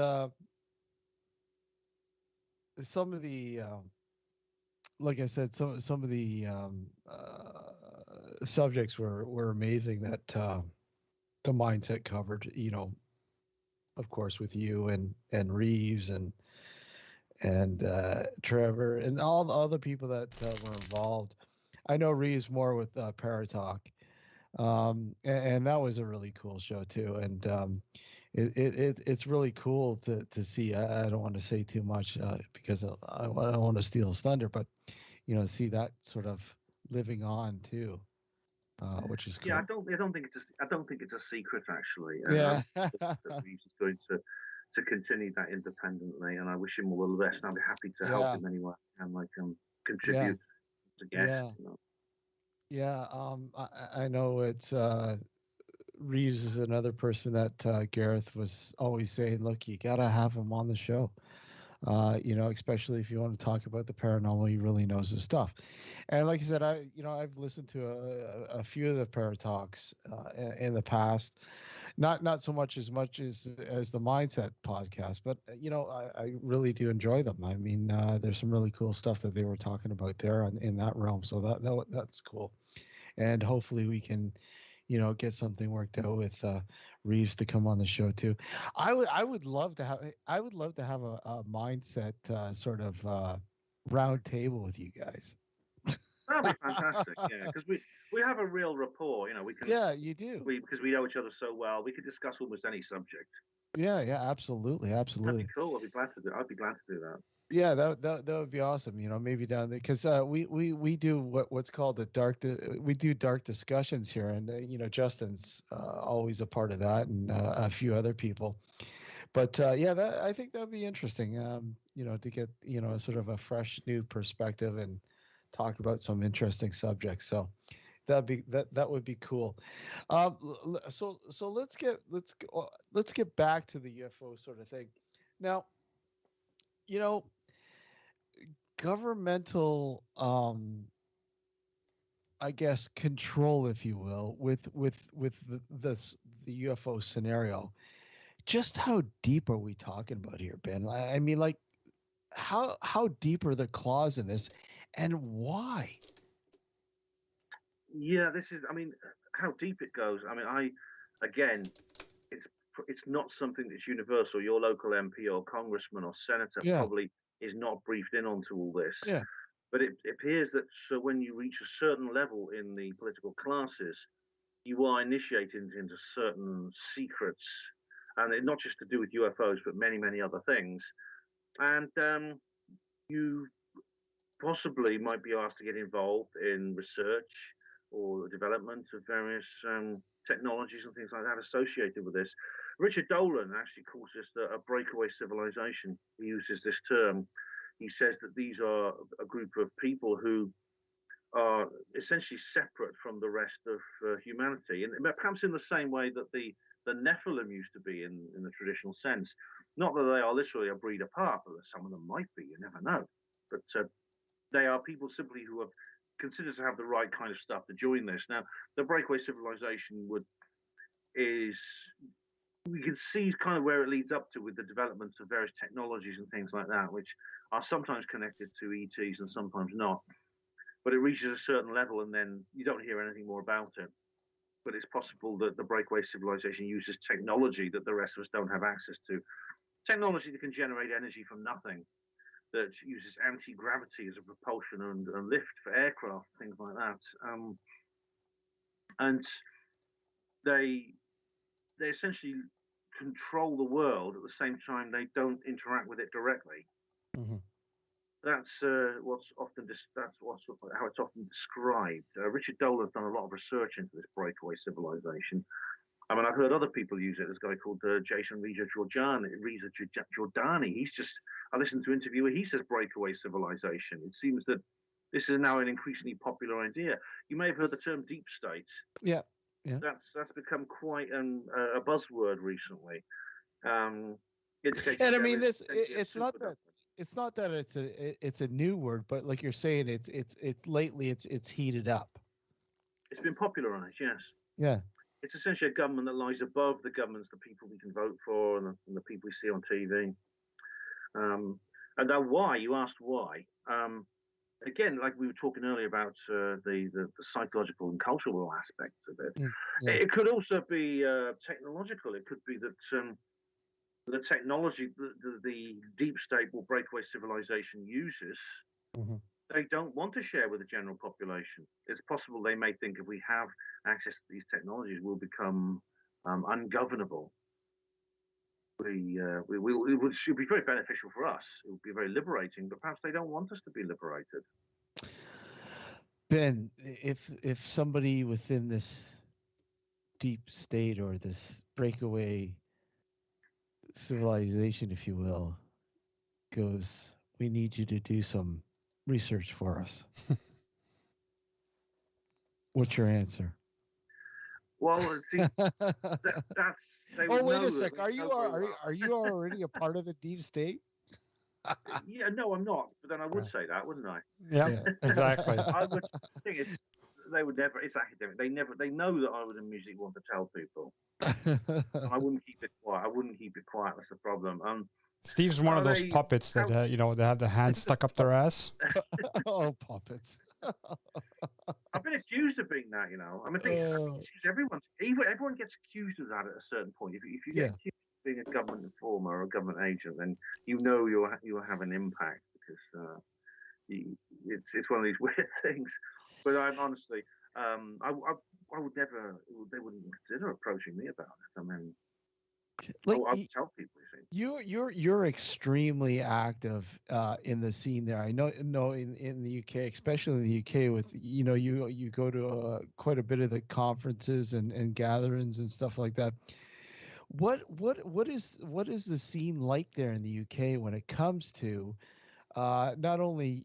some of the like I said, some of the subjects were amazing that the Mindset covered. You know, of course, with you and Reeves and Trevor and all the other people that were involved. I know Reeves more with Paratalk, and that was a really cool show too. And it's really cool to see. I don't want to say too much because I don't want to steal his thunder, but see that sort of living on too, which is cool.
Yeah, I don't think it's a secret actually.
Yeah,
that Reeves is going to continue that independently, and I wish him all the best. And I'll be happy to help him anywhere and contribute.
Yeah. I know it's Reeves is another person that Gareth was always saying, look, you gotta have him on the show. Especially if you want to talk about the paranormal, he really knows his stuff. And like I said, I've listened to a few of the Paratalks in the past, not so much as the Mindset podcast, but I really do enjoy them. I mean, there's some really cool stuff that they were talking about there in that realm. So that's cool, and hopefully we can get something worked out with Reeves to come on the show too. I would love to have a Mindset sort of round table with you guys.
That'd be fantastic, yeah, because we have a real rapport, we can.
Yeah, you do.
Because we know each other so well, we could discuss almost any subject.
Yeah, absolutely.
That'd be cool. I'd be glad to do that.
Yeah, that would be awesome. Maybe down there, because we do what's called we do dark discussions here, and Justin's always a part of that, and a few other people. But I think that'd be interesting. To get sort of a fresh new perspective and talk about some interesting subjects. So that would be cool. So let's get back to the UFO sort of thing. Now, governmental I guess control, if you will, with the UFO scenario. Just how deep are we talking about here, Ben? I mean, like, how deep are the claws in this, and why?
Yeah, this is. I mean, how deep it goes. I mean, again, it's not something that's universal. Your local MP or congressman or senator
Yeah.
probably is not briefed in onto all this.
Yeah.
But it appears that when you reach a certain level in the political classes, you are initiated into certain secrets, and not just to do with UFOs, but many, many other things. And you possibly might be asked to get involved in research or the development of various technologies and things like that associated with this. Richard Dolan actually calls this a breakaway civilization. He uses this term. He says that these are a group of people who are essentially separate from the rest of humanity, and perhaps in the same way that the Nephilim used to be in the traditional sense. Not that they are literally a breed apart, but some of them might be. You never know. But they are people simply who are considered to have the right kind of stuff to join this. Now, the breakaway civilization we can see kind of where it leads up to with the development of various technologies and things like that, which are sometimes connected to ETs and sometimes not. But it reaches a certain level and then you don't hear anything more about it. But it's possible that the breakaway civilization uses technology that the rest of us don't have access to. Technology that can generate energy from nothing, that uses anti-gravity as a propulsion and lift for aircraft, things like that. And they essentially control the world at the same time they don't interact with it directly.
Mm-hmm.
That's how it's often described. Richard Dolan's done a lot of research into this breakaway civilization. I mean, I've heard other people use it. There's a guy called Jason Reza Giordani. I listened to an interview where he says breakaway civilization. It seems that this is now an increasingly popular idea. You may have heard the term deep state.
Yeah. Yeah.
That's become quite a buzzword recently.
And I mean, it's not that it's a new word, but like you're saying, it's lately it's heated up.
It's been popularized, yes.
Yeah.
It's essentially a government that lies above the governments, the people we can vote for, and the people we see on TV. And now, why? You asked why. Again, like we were talking earlier about the psychological and cultural aspects of it. Yeah. It could also be technological. It could be that the technology the deep state or breakaway civilization uses, mm-hmm. they don't want to share with the general population. It's possible they may think if we have access to these technologies, we'll become ungovernable. It should be very beneficial for us. It would be very liberating, but perhaps they don't want us to be liberated.
Ben, if somebody within this deep state or this breakaway civilization, if you will, goes, we need you to do some research for us, what's your answer?
Well, see, that's.
Oh, wait a sec. Are you already a part of the deep state?
Yeah, no, I'm not. But then I would say that, wouldn't I?
Yeah, exactly.
I would think they would never. It's academic. They know that I would immediately want to tell people. I wouldn't keep it quiet. That's the problem.
Steve's one of those puppets that they have the hands stuck up their ass.
Oh, puppets.
I've been accused of being that, I mean, everyone gets accused of that at a certain point. If you get accused of being a government informer or a government agent, then you'll have an impact because it's one of these weird things. But I'm honestly, I would never. They wouldn't consider approaching me about it. I mean. I would tell people.
You're extremely active in the scene there. I know in the UK, especially in the UK, with you go to quite a bit of the conferences and gatherings and stuff like that. What is the scene like there in the UK when it comes to not only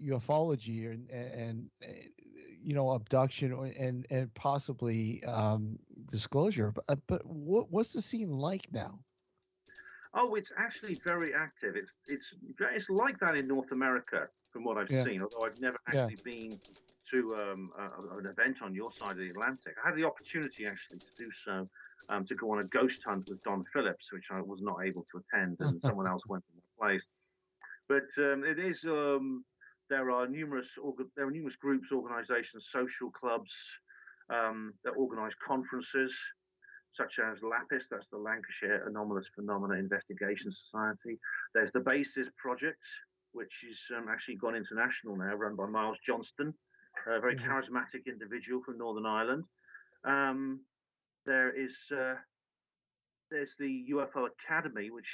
ufology and abduction and possibly disclosure, but what's the scene like now?
Oh, it's actually very active. It's like that in North America, from what I've seen. Although I've never actually been to an event on your side of the Atlantic. I had the opportunity actually to do so, to go on a ghost hunt with Don Phillips, which I was not able to attend, and someone else went to my place. But it is. There are numerous groups, organisations, social clubs that organise conferences, such as LAPIS, that's the Lancashire Anomalous Phenomena Investigation Society. There's the BASIS Project, which is actually gone international now, run by Miles Johnston, a very charismatic individual from Northern Ireland. There's the UFO Academy, which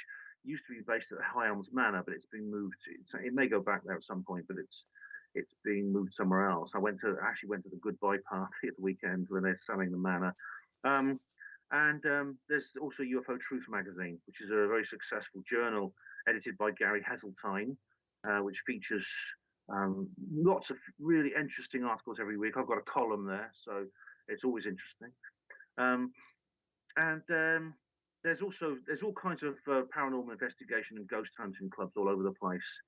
used to be based at High Elms Manor, but it's been moved. It may go back there at some point, but it's being moved somewhere else. I actually went to the goodbye party at the weekend when they're selling the manor. And there's also UFO Truth magazine, which is a very successful journal edited by Gary Heseltine, which features lots of really interesting articles every week. I've got a column there, so it's always interesting. There's all kinds of paranormal investigation and ghost hunting clubs all over the place.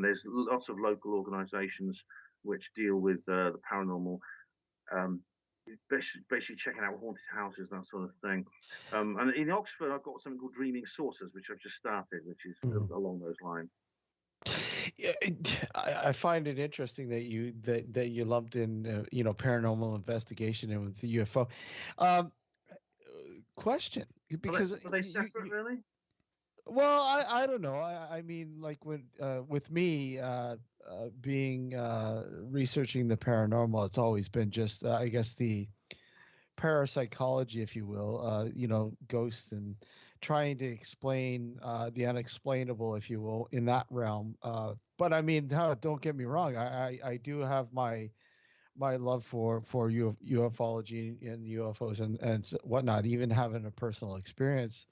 There's lots of local organisations which deal with the paranormal, basically checking out haunted houses, that sort of thing. And in Oxford, I've got something called Dreaming Saucers, which I've just started, which is along those lines.
Yeah, I find it interesting that you lumped in paranormal investigation and with the UFO. Question, because
are they separate, really?
Well, I don't know. I mean, like when with me being researching the paranormal, it's always been just I guess the parapsychology, if you will, ghosts and trying to explain the unexplainable, if you will, in that realm. But I mean, don't get me wrong. I do have my love for ufology and UFOs and whatnot. Even having a personal experience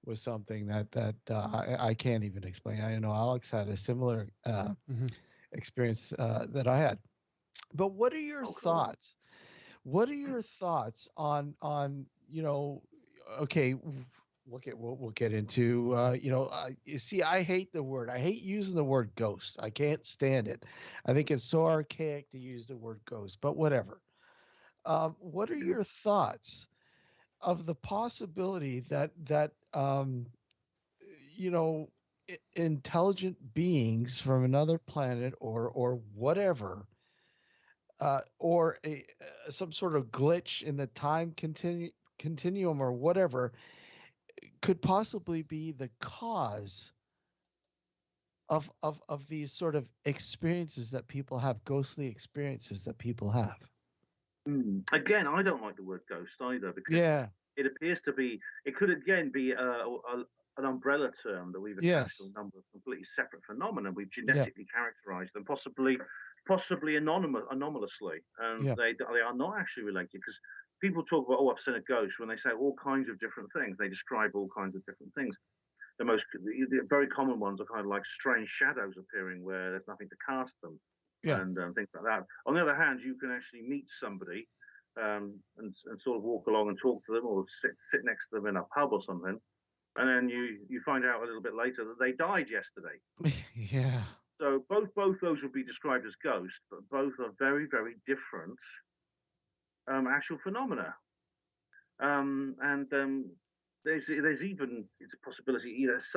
with something that I can't even explain. I know Alex had a similar experience that I had. But what are your thoughts? What are your thoughts on okay, we'll get into you see, I hate the word. I hate using the word ghost. I can't stand it. I think it's so archaic to use the word ghost, but whatever. What are your thoughts of the possibility that intelligent beings from another planet or whatever, or some sort of glitch in the time continuum or whatever, could possibly be the cause of these sort of experiences that people have, ghostly experiences that people have?
Again, I don't like the word ghost either, because it appears to be, it could again be an umbrella term that we've attached to a number of completely separate phenomena. We've genetically characterized them, possibly anomalously, and they are not actually related, because people talk about, I've seen a ghost, when they say all kinds of different things. They describe all kinds of different things. The very common ones are kind of like strange shadows appearing where there's nothing to cast them, and things like that. On the other hand, you can actually meet somebody and sort of walk along and talk to them, or sit next to them in a pub or something, and then you find out a little bit later that they died yesterday. So both those would be described as ghosts, but both are very, very different actual phenomena. There's even, it's a possibility, there's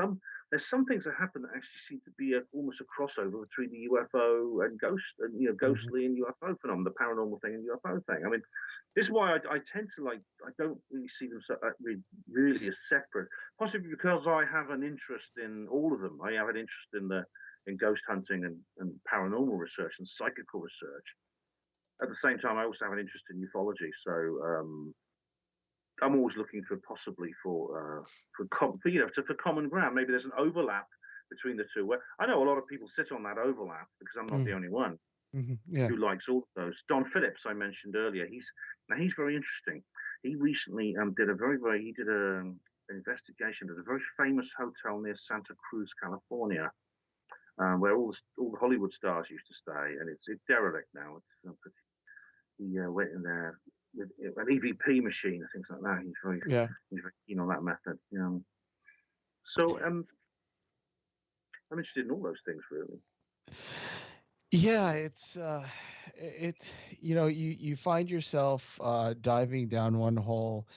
some things that happen that actually seem to be almost a crossover between the UFO and ghostly and UFO phenomenon, the paranormal thing and UFO thing. I mean, this is why I tend to I don't really see them really as separate, possibly because I have an interest in all of them. I have an interest in ghost hunting and paranormal research and psychical research. At the same time, I also have an interest in ufology. So I'm always looking for common ground. Maybe there's an overlap between the two. Where I know a lot of people sit on that overlap, because I'm not the only one who likes all of those. Don Phillips, I mentioned earlier, he's very interesting. He recently did an investigation at a very famous hotel near Santa Cruz, California, where all the Hollywood stars used to stay, and it's derelict now. He went in there with an EVP machine and things like that. He's very keen on that method. So I'm interested in all those things, really.
Yeah, it's you find yourself diving down one hole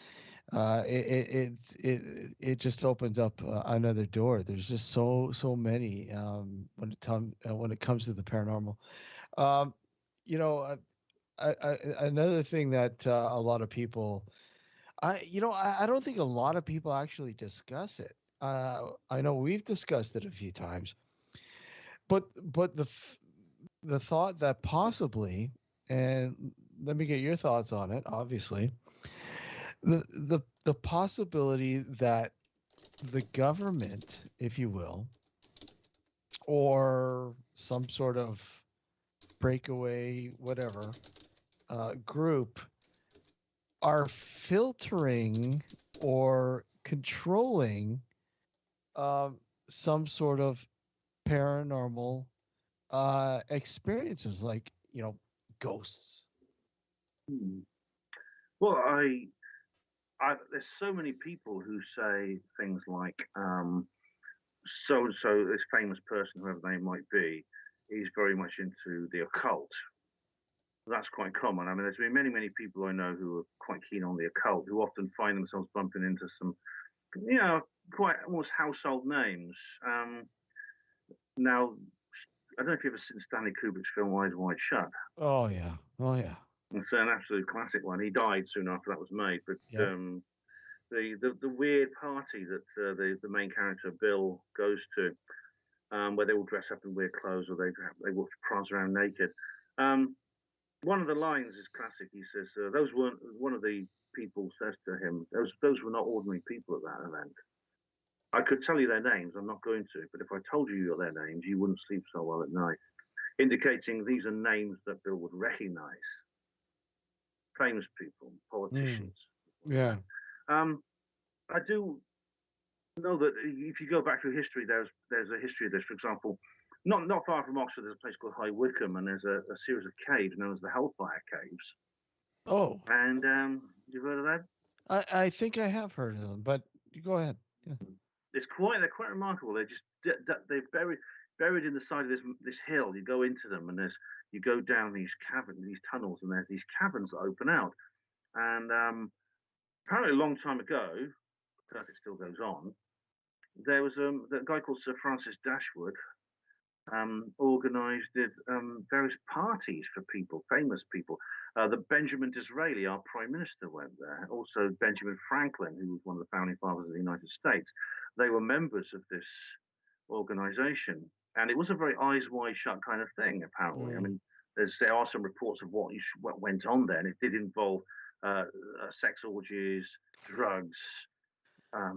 it just opens up another door. There's just so many when it comes to the paranormal. Um, you know, another thing that a lot of people, I don't think a lot of people actually discuss it. I know we've discussed it a few times, but the thought that possibly, and let me get your thoughts on it, obviously, the possibility that the government, if you will, or some sort of breakaway, whatever, group are filtering or controlling some sort of paranormal experiences, like ghosts.
Hmm. Well, there's so many people who say things like, so and so, this famous person, whoever they might be, is very much into the occult. That's quite common. I mean, there's been many people I know who are quite keen on the occult, who often find themselves bumping into some, quite almost household names. Now, I don't know if you've ever seen Stanley Kubrick's film Eyes Wide Shut.
Oh yeah, oh yeah.
It's an absolute classic one. He died soon after that was made, but
Yep.
The weird party that the main character Bill goes to, where they all dress up in weird clothes or they walk prance around naked. One of the lines is classic. He says, "Those weren't." One of the people says to him, "Those were not ordinary people at that event. I could tell you their names. I'm not going to, but if I told you their names, you wouldn't sleep so well at night." Indicating these are names that Bill would recognise. Famous people, politicians.
Yeah.
I do know that if you go back through history, there's a history of this. For example, not far from Oxford, there's a place called High Wycombe, and there's a series of caves known as the Hellfire Caves.
Oh.
And you've heard of that?
I think I have heard of them, but go ahead. Yeah.
They're quite remarkable. They're just they're buried in the side of this hill. You go into them, and you go down these caverns, these tunnels, and there's these caverns that open out. And apparently, a long time ago, I don't know if it still goes on, there was a guy called Sir Francis Dashwood organised various parties for people, famous people. The Benjamin Disraeli, our Prime Minister, went there. Also, Benjamin Franklin, who was one of the founding fathers of the United States. They were members of this organisation. And it was a very eyes wide shut kind of thing, apparently. I mean, there are some reports of what went on there, and it did involve sex orgies, drugs,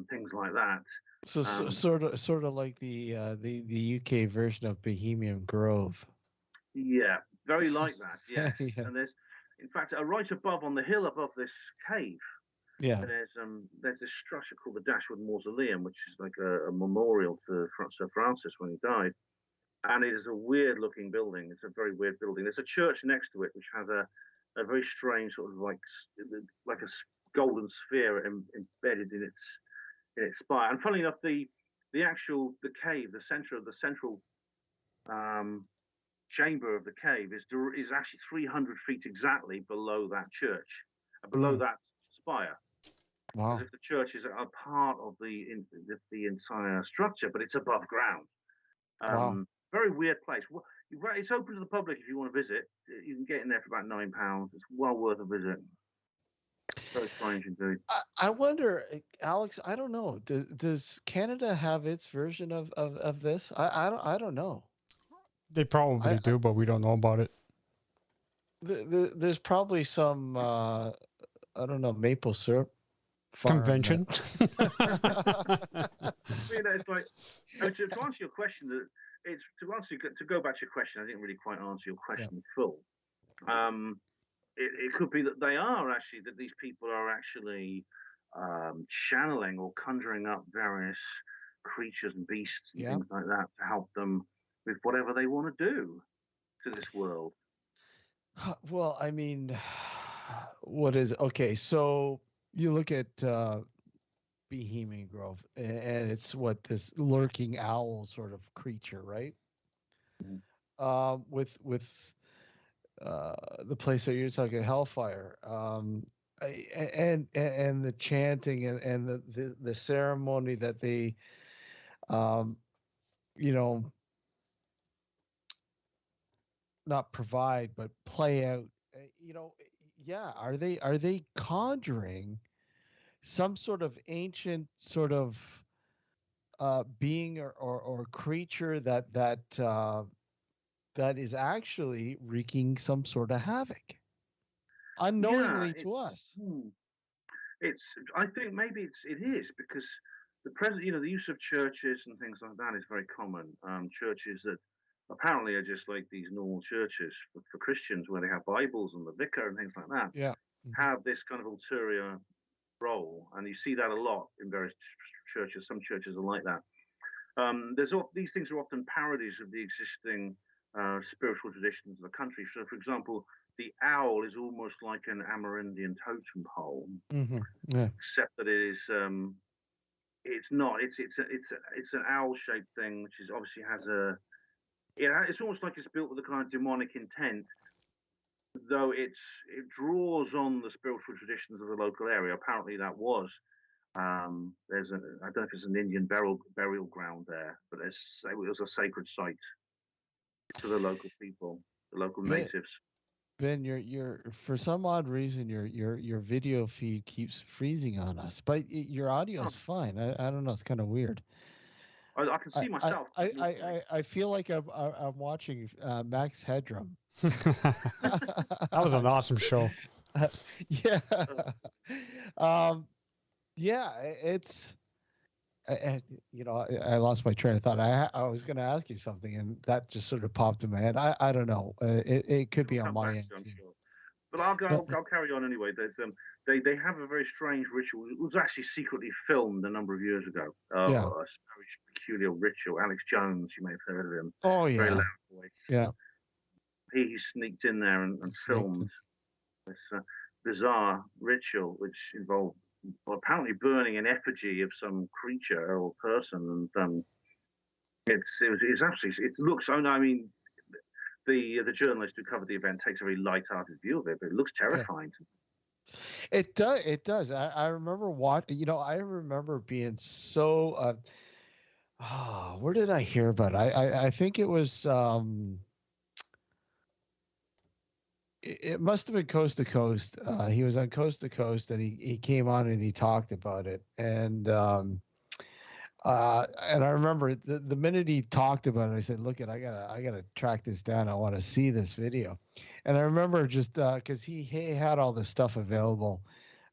things like that.
So sort of like the UK version of Bohemian Grove.
Yeah, very like that. Yeah.
Yeah.
And there's, in fact, right above on the hill above this cave.
Yeah.
There's this structure called the Dashwood Mausoleum, which is like a memorial to Sir Francis when he died. And it is a weird looking building. It's a very weird building. There's a church next to it which has a very strange sort of like a golden sphere embedded in its spire. And funnily enough, the cave, the central chamber of the cave is actually 300 feet exactly below that church, below that spire.
Wow.
As if the church is a part of the entire structure, but it's above ground.
Wow.
Very weird place. It's open to the public if you want to visit. You can get in there for about £9. It's well worth a visit. Very strange indeed.
I wonder, Alex. I don't know. Does Canada have its version of this? I don't know.
They probably do, but we don't know about it.
There's probably some I don't know, maple syrup
convention.
It's like to answer your question. To go back to your question, I didn't really quite answer your question in full. It could be that these people are actually channeling or conjuring up various creatures and beasts and things like that to help them with whatever they want to do to this world.
Well, I mean, what is okay? So you look at Bohemian Grove, and it's this lurking owl sort of creature, right? With the place that you're talking, Hellfire. and the chanting and the ceremony that they, um, you know, not provide but play out. You know, yeah. Are they conjuring some sort of ancient sort of being or creature that is actually wreaking some sort of havoc unknowingly to us?
It's. I think maybe it is because the present, the use of churches and things like that is very common. Churches that apparently are just like these normal churches for Christians, where they have Bibles and the vicar and things like that,
Yeah.
have this kind of ulterior role, and you see that a lot in various churches. Some churches are like that. These things are often parodies of the existing spiritual traditions of the country. So, for example, the owl is almost like an Amerindian totem pole,
Yeah.
except that it's not. It's an owl-shaped thing, which is obviously has a. It's almost like it's built with a kind of demonic intent, though it draws on the spiritual traditions of the local area. Apparently, that was. I don't know if it's an Indian burial ground there, but it was a sacred site to the local people, the local natives.
Ben, your for some odd reason your video feed keeps freezing on us, but your audio is fine. I don't know. It's kind of weird.
I can see myself.
I feel like I'm watching Max Headroom.
That was an awesome show.
Yeah. Yeah, it's. I lost my train of thought. I was going to ask you something, and that just sort of popped in my head. I don't know. It could be on my end too.
Sure. But I'll carry on anyway. There's they have a very strange ritual. It was actually secretly filmed a number of years ago. A very peculiar ritual. Alex Jones, you may have heard of him.
Oh yeah.
Very loud voice.
Yeah.
He sneaked in there and filmed this bizarre ritual, which involved apparently burning an effigy of some creature or person, and it's absolutely. It looks. I mean, the journalist who covered the event takes a very light-hearted view of it, but it looks terrifying.
Yeah. It does. It does. I remember I remember being so. Where did I hear about it? I think it was. It must have been Coast to Coast. He was on Coast to Coast, and he came on and he talked about it. And I remember the minute he talked about it, I said, "Look, I gotta track this down. I want to see this video." And I remember just because he had all this stuff available,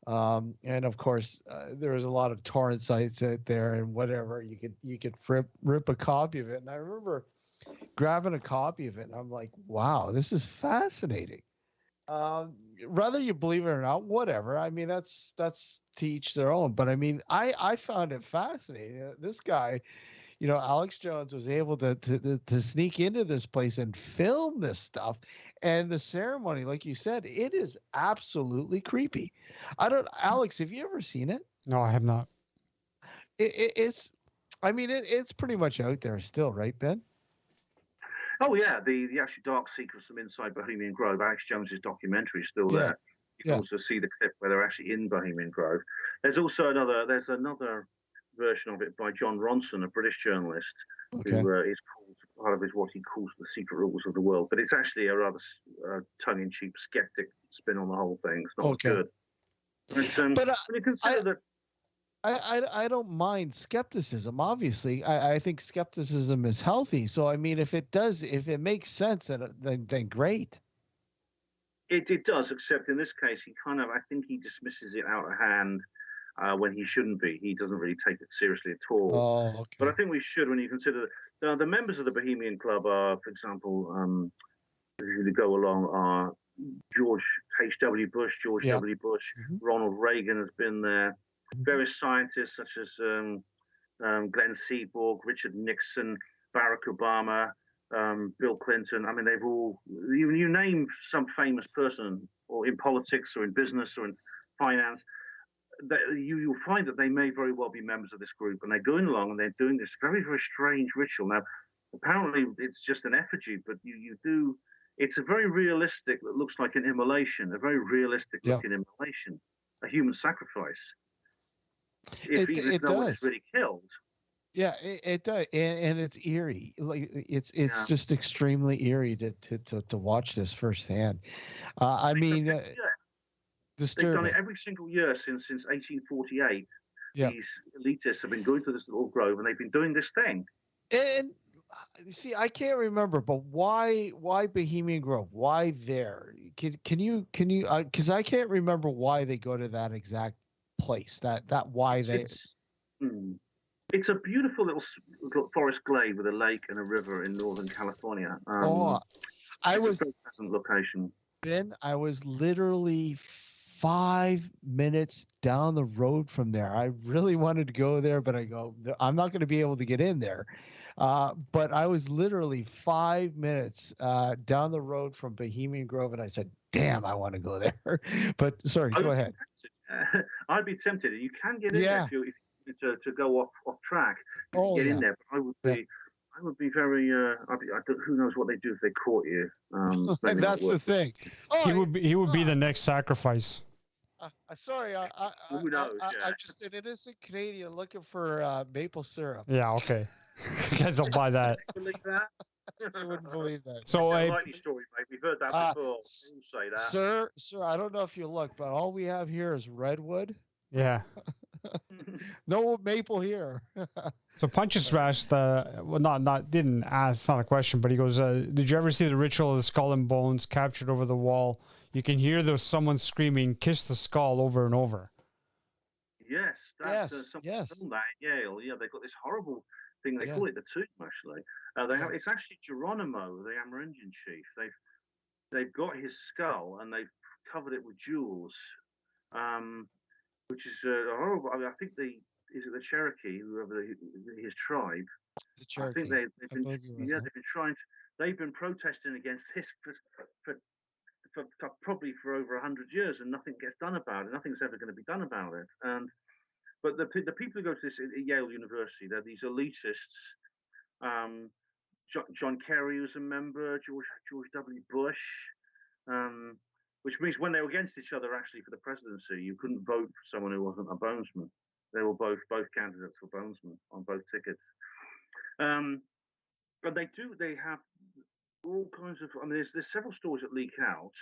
and of course there was a lot of torrent sites out there and whatever you could rip a copy of it. And I remember grabbing a copy of it, and I'm like, "Wow, this is fascinating." Whether you believe it or not, whatever. I mean, that's to each their own. But I mean, I found it fascinating. This guy, Alex Jones was able to sneak into this place and film this stuff. And the ceremony, like you said, it is absolutely creepy. Alex, have you ever seen it?
No, I have not.
It's pretty much out there still, right, Ben?
Oh yeah, the actual dark secrets from inside Bohemian Grove. Alex Jones's documentary is still there. You can also see the clip where they're actually in Bohemian Grove. There's also another version of it by John Ronson, a British journalist, who is called part of what he calls the secret rules of the world. But it's actually a rather tongue-in-cheek, skeptic spin on the whole thing. It's not good. But when you consider that.
I don't mind skepticism. Obviously, I think skepticism is healthy. So, I mean, if it makes sense, then great.
It does, except in this case, I think he dismisses it out of hand when he shouldn't be. He doesn't really take it seriously at all.
Oh, okay.
But I think we should when you consider the members of the Bohemian Club are, for example, who go along are George H.W. Bush, George W. Bush, Ronald Reagan has been there. Various scientists such as Glenn Seaborg, Richard Nixon, Barack Obama, Bill Clinton. I mean, they've all, you name some famous person, or in politics or in business or in finance, you'll find that they may very well be members of this group. And they're going along and they're doing this very, very strange ritual. Now, apparently it's just an effigy, but it's a very realistic, that looks like an immolation, a very realistic looking immolation. a human sacrifice if even if no one is really killed.
Yeah, it does, and it's eerie. Like it's just extremely eerie to watch this firsthand. I mean,
they've done it every single year since 1848.
Yeah.
These elitists have been going to this little grove, and they've been doing this thing.
And see, I can't remember, but why Bohemian Grove? Why there? Can you? Because I can't remember why they go to that exact place. That why they.
It's a beautiful little forest glade with a lake and a river in Northern California.
I was
a very pleasant location.
Ben, I was literally 5 minutes down the road from there. I really wanted to go there, but I'm not going to be able to get in there. But I was literally 5 minutes down the road from Bohemian Grove, and I said, "Damn, I want to go there." But sorry, go ahead.
I'd be tempted. You can get in there if you to go off track. You can get in there, but I would be very. Who knows what they do if they caught you?
That's the thing.
He would be the next sacrifice.
Sorry,
who knows?
I'm just an innocent Canadian looking for maple syrup.
Yeah, okay. You guys don't buy that.
Believe that?
I wouldn't believe that.
So
a lightning story, mate. We've heard that before. Say that,
sir. I don't know if you look, but all we have here is redwood.
Yeah.
No maple here.
So Punches asked, didn't ask, it's not a question, but he goes, did you ever see the ritual of the skull and bones captured over the wall? You can hear someone screaming, "Kiss the skull," over and over.
Yes, that's film that at Yale. Yeah, they've got this horrible thing. They call it the tomb, actually. It's actually Geronimo, the Amerindian chief. They've got his skull and they've covered it with jewels. Which is horrible. I mean, I think the Cherokee, whoever his tribe.
The Cherokee.
I think they've been protesting against this for probably for over 100 years, and nothing gets done about it. Nothing's ever going to be done about it. But the people who go to this at Yale University, they're these elitists. John Kerry was a member. George W. Bush. Which means when they were against each other, actually, for the presidency, you couldn't vote for someone who wasn't a bonesman. They were both candidates for bonesmen on both tickets. But they have all kinds of. I mean, there's several stories that leak out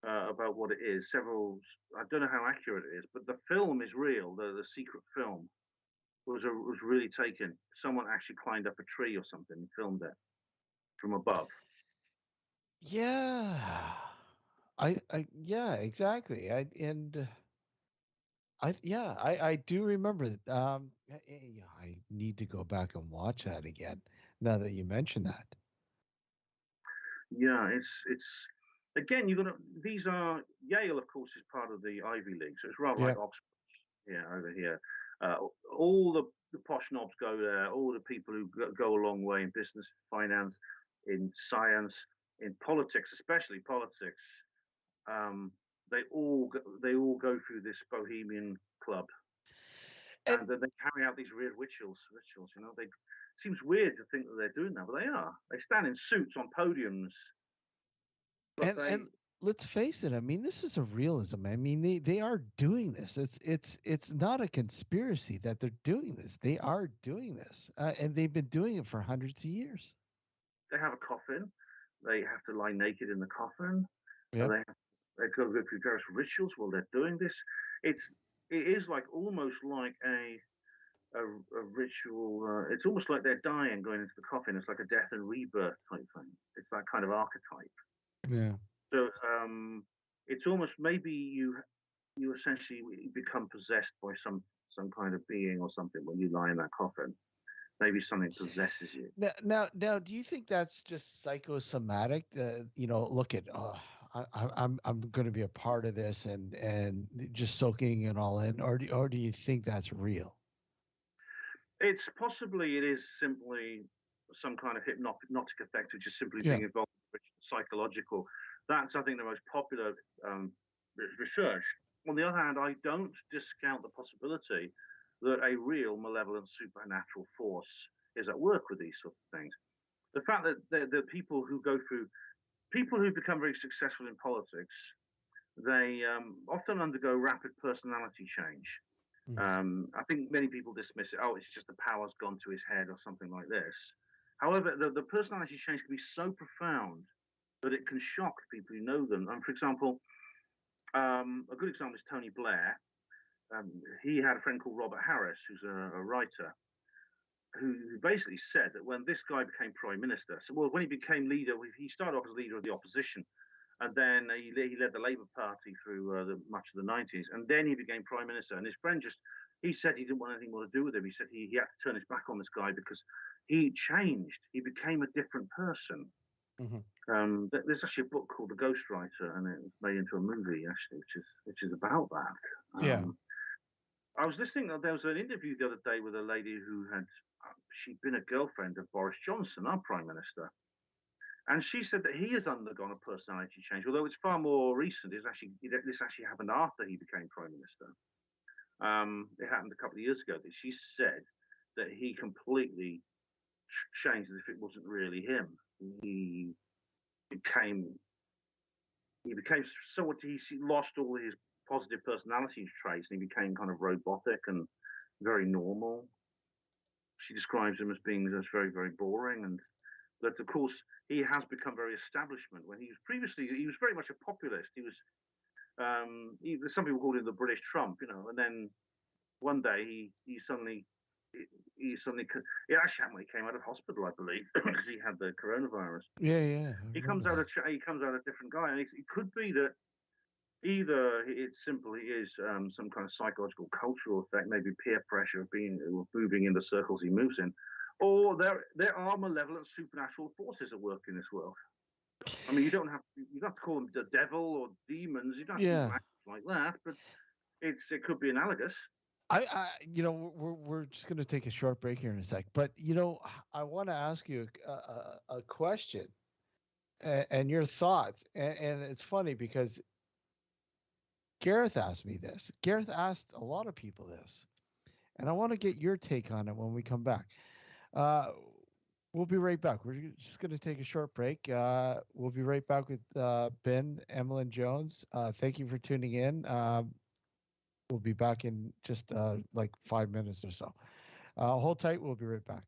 about what it is. I don't know how accurate it is, but the film is real. The secret film was really taken. Someone actually climbed up a tree or something and filmed it from above.
Yeah. Yeah, exactly. I do remember that. I need to go back and watch that again now that you mention that.
Yeah, it's again, these are Yale, of course, is part of the Ivy League, so it's rather like Oxford, over here. All the posh knobs go there. All the people who go a long way in business, finance, in science, in politics, especially politics. They all go through this bohemian club, and then they carry out these weird rituals. It seems weird to think that they're doing that, but they are. They stand in suits on podiums.
And let's face it. I mean, this is a realism. I mean, they are doing this. It's not a conspiracy that they're doing this. They are doing this, and they've been doing it for hundreds of years.
They have a coffin. They have to lie naked in the coffin.
Yep.
They go through various rituals while they're doing this. It is almost like a ritual. It's almost like they're dying going into the coffin. It's like a death and rebirth type thing. It's that kind of archetype.
Yeah.
So it's almost maybe you essentially become possessed by some kind of being or something when you lie in that coffin. Maybe something possesses you.
Now, do you think that's just psychosomatic? Look at I'm going to be a part of this and just soaking it all in, or do you think that's real?
It is simply some kind of hypnotic effect, which is simply being involved with psychological. That's, I think, the most popular research. On the other hand, I don't discount the possibility that a real malevolent supernatural force is at work with these sort of things. The fact that the people who become very successful in politics, they often undergo rapid personality change. I think many people dismiss it. Oh, it's just the power's gone to his head or something like this. However, the personality change can be so profound that it can shock people who know them. And for example, a good example is Tony Blair. He had a friend called Robert Harris, who's a writer, who basically said that when this guy became prime minister, so when he became leader, he started off as leader of the opposition, and then he led the Labour Party through much of the 90s, and then he became prime minister. And his friend he said he didn't want anything more to do with him. He said he had to turn his back on this guy because he changed. He became a different person. There's actually a book called The Ghostwriter, and it was made into a movie actually, which is about that. I was listening. There was an interview the other day with a lady who she'd been a girlfriend of Boris Johnson, our prime minister, and she said that he has undergone a personality change, although it's far more recent. This actually happened after he became prime minister. It happened a couple of years ago. That she said that he completely changed as if it wasn't really him. He became so he lost all his positive personality traits, and he became kind of robotic and very normal. She describes him as being just very, very boring, and that of course he has become very establishment. When he was very much a populist. He was some people called him the British Trump, and then one day he suddenly it actually happened when he came out of hospital, I believe, because he had the coronavirus. He comes out a different guy, and it could be that either it's simply is some kind of psychological cultural effect, maybe peer pressure of moving in the circles he moves in, or there are malevolent supernatural forces at work in this world. I mean, you don't have to call them the devil or demons. You don't have to act like that, but it could be analogous.
We're just going to take a short break here in a sec, but I want to ask you a question and your thoughts, and it's funny because Gareth asked me this. Gareth asked a lot of people this, and I want to get your take on it when we come back. We'll be right back. We're just going to take a short break. We'll be right back with Ben Emlyn-Jones. Thank you for tuning in. We'll be back in just like 5 minutes or so. Hold tight. We'll be right back.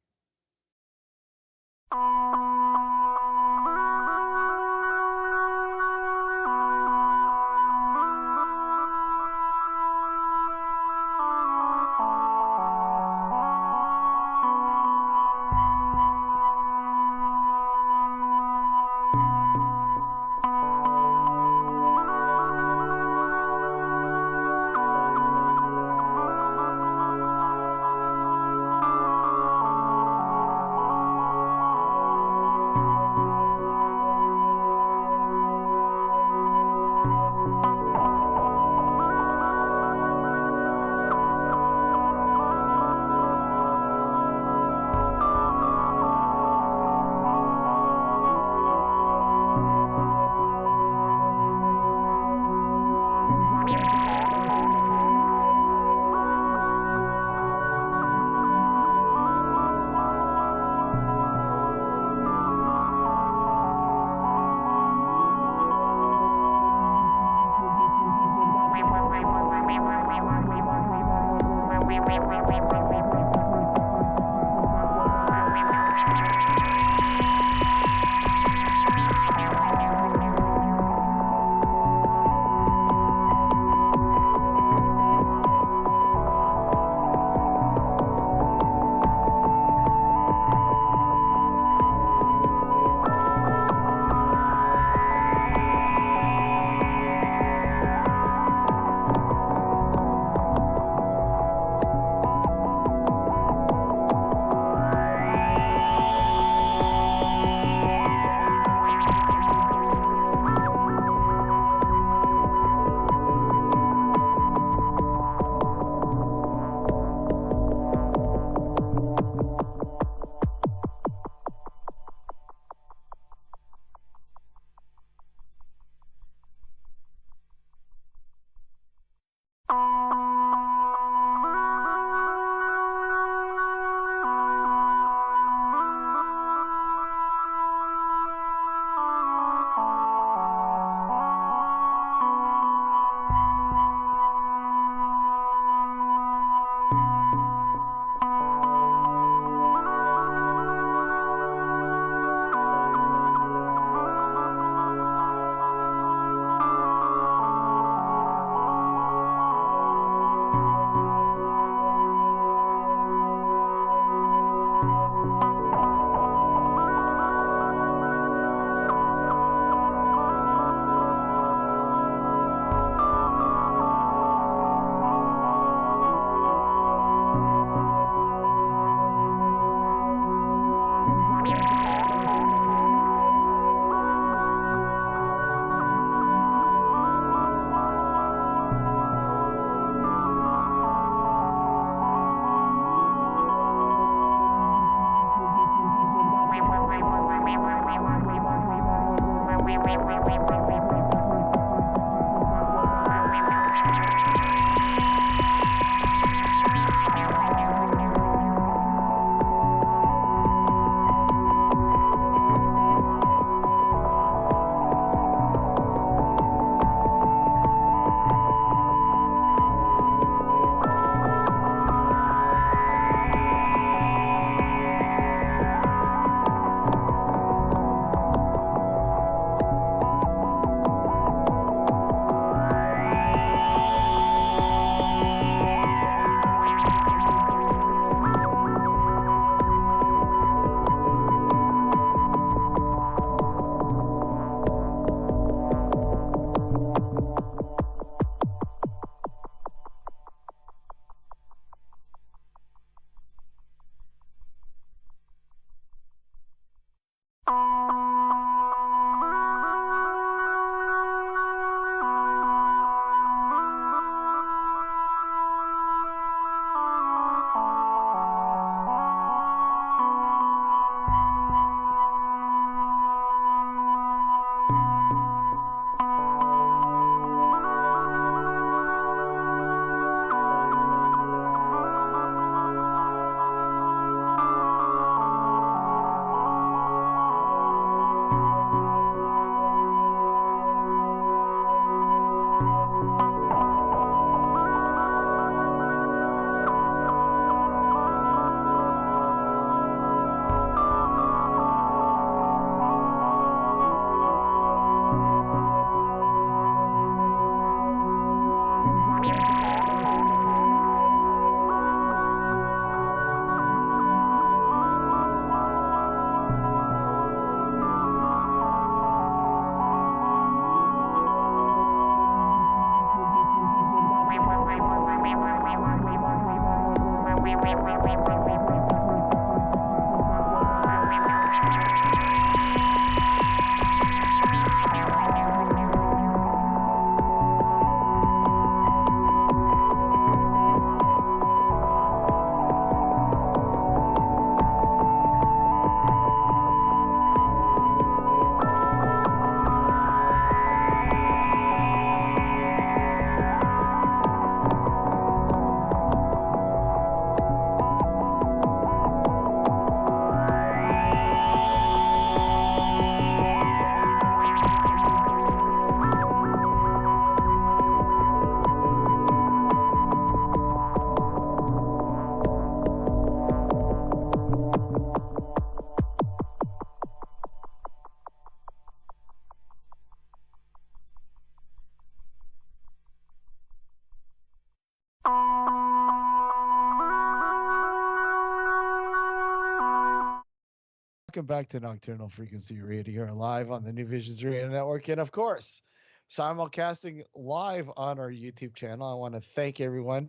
Welcome back to Nocturnal Frequency Radio, live on the New Visions Radio Network, and of course, simulcasting live on our YouTube channel. I want to thank everyone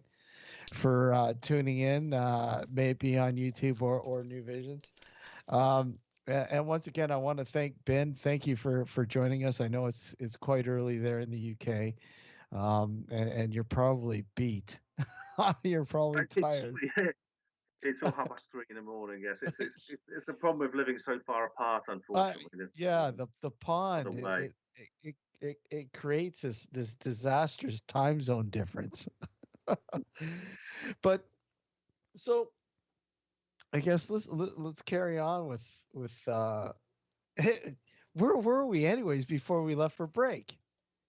for tuning in, may it be on YouTube or New Visions. And once again, I want to thank Ben. Thank you for joining us. I know it's quite early there in the UK, and you're probably beat. You're probably tired.
It's all 3:30 in the morning. Yes, it's the problem with living so far apart. Unfortunately,
yeah, the pond it creates this disastrous time zone difference. But so I guess let's carry on with where were we anyways before we left for break?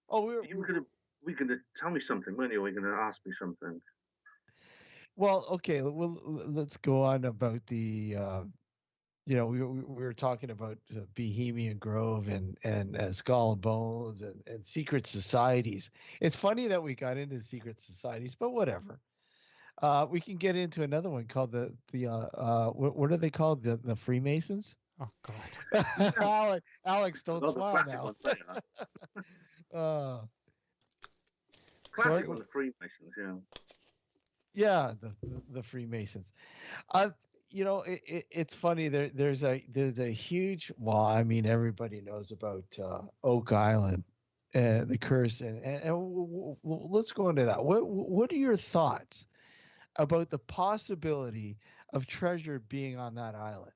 Oh,
you were gonna tell me something, weren't you? Were you gonna ask me something?
Well, okay. Well, let's go on about the. We were talking about Bohemian Grove and Skull and Bones and secret societies. It's funny that we got into secret societies, but whatever. We can get into another one called the what are they called? The Freemasons?
Oh God.
Alex, don't smile now.
Classic one, the Freemasons, yeah.
Yeah, the Freemasons. It's funny. There's a huge. Well, I mean, everybody knows about Oak Island, the curse, and let's go into that. What are your thoughts about the possibility of treasure being on that island?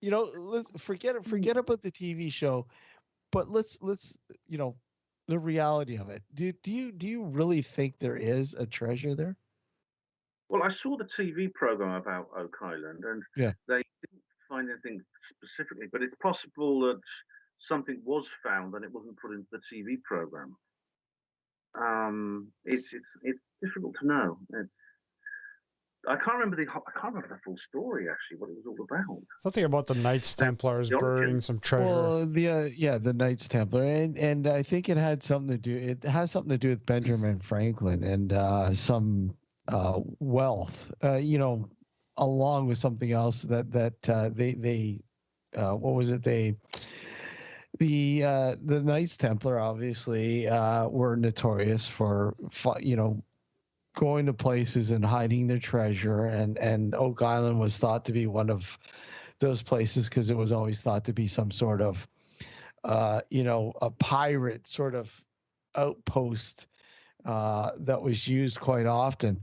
Let's forget about the TV show, but let's the reality of it. Do you really think there is a treasure there?
Well, I saw the TV program about Oak Island, and they didn't find anything specifically, but it's possible that something was found and it wasn't put into the TV program. It's difficult to know. I can't remember the full story actually, what it was all about.
Something about the Knights Templars burying some treasure. Well,
the Knights Templar, and I think it had something to do. It has something to do with Benjamin Franklin and some wealth. Along with something else that they what was it? The Knights Templar obviously were notorious for going to places and hiding their treasure, and Oak Island was thought to be one of those places because it was always thought to be some sort of a pirate sort of outpost that was used quite often.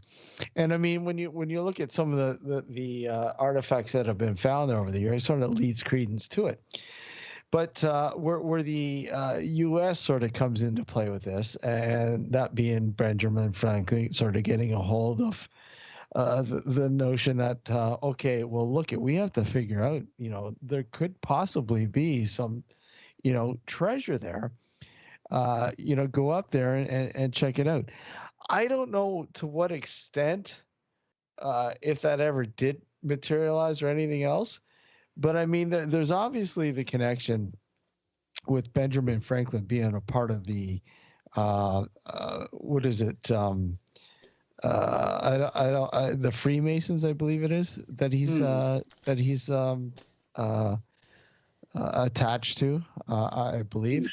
And I mean, when you look at some of the artifacts that have been found over the years, it sort of leads credence to it. But where the U.S. sort of comes into play with this, and that being Benjamin Franklin sort of getting a hold of the notion that, okay, well, we have to figure out, there could possibly be some, treasure there. Go up there and check it out. I don't know to what extent, if that ever did materialize or anything else. But I mean, there's obviously the connection with Benjamin Franklin being a part of the, what is it? The Freemasons, I believe it is that he's attached to, I believe.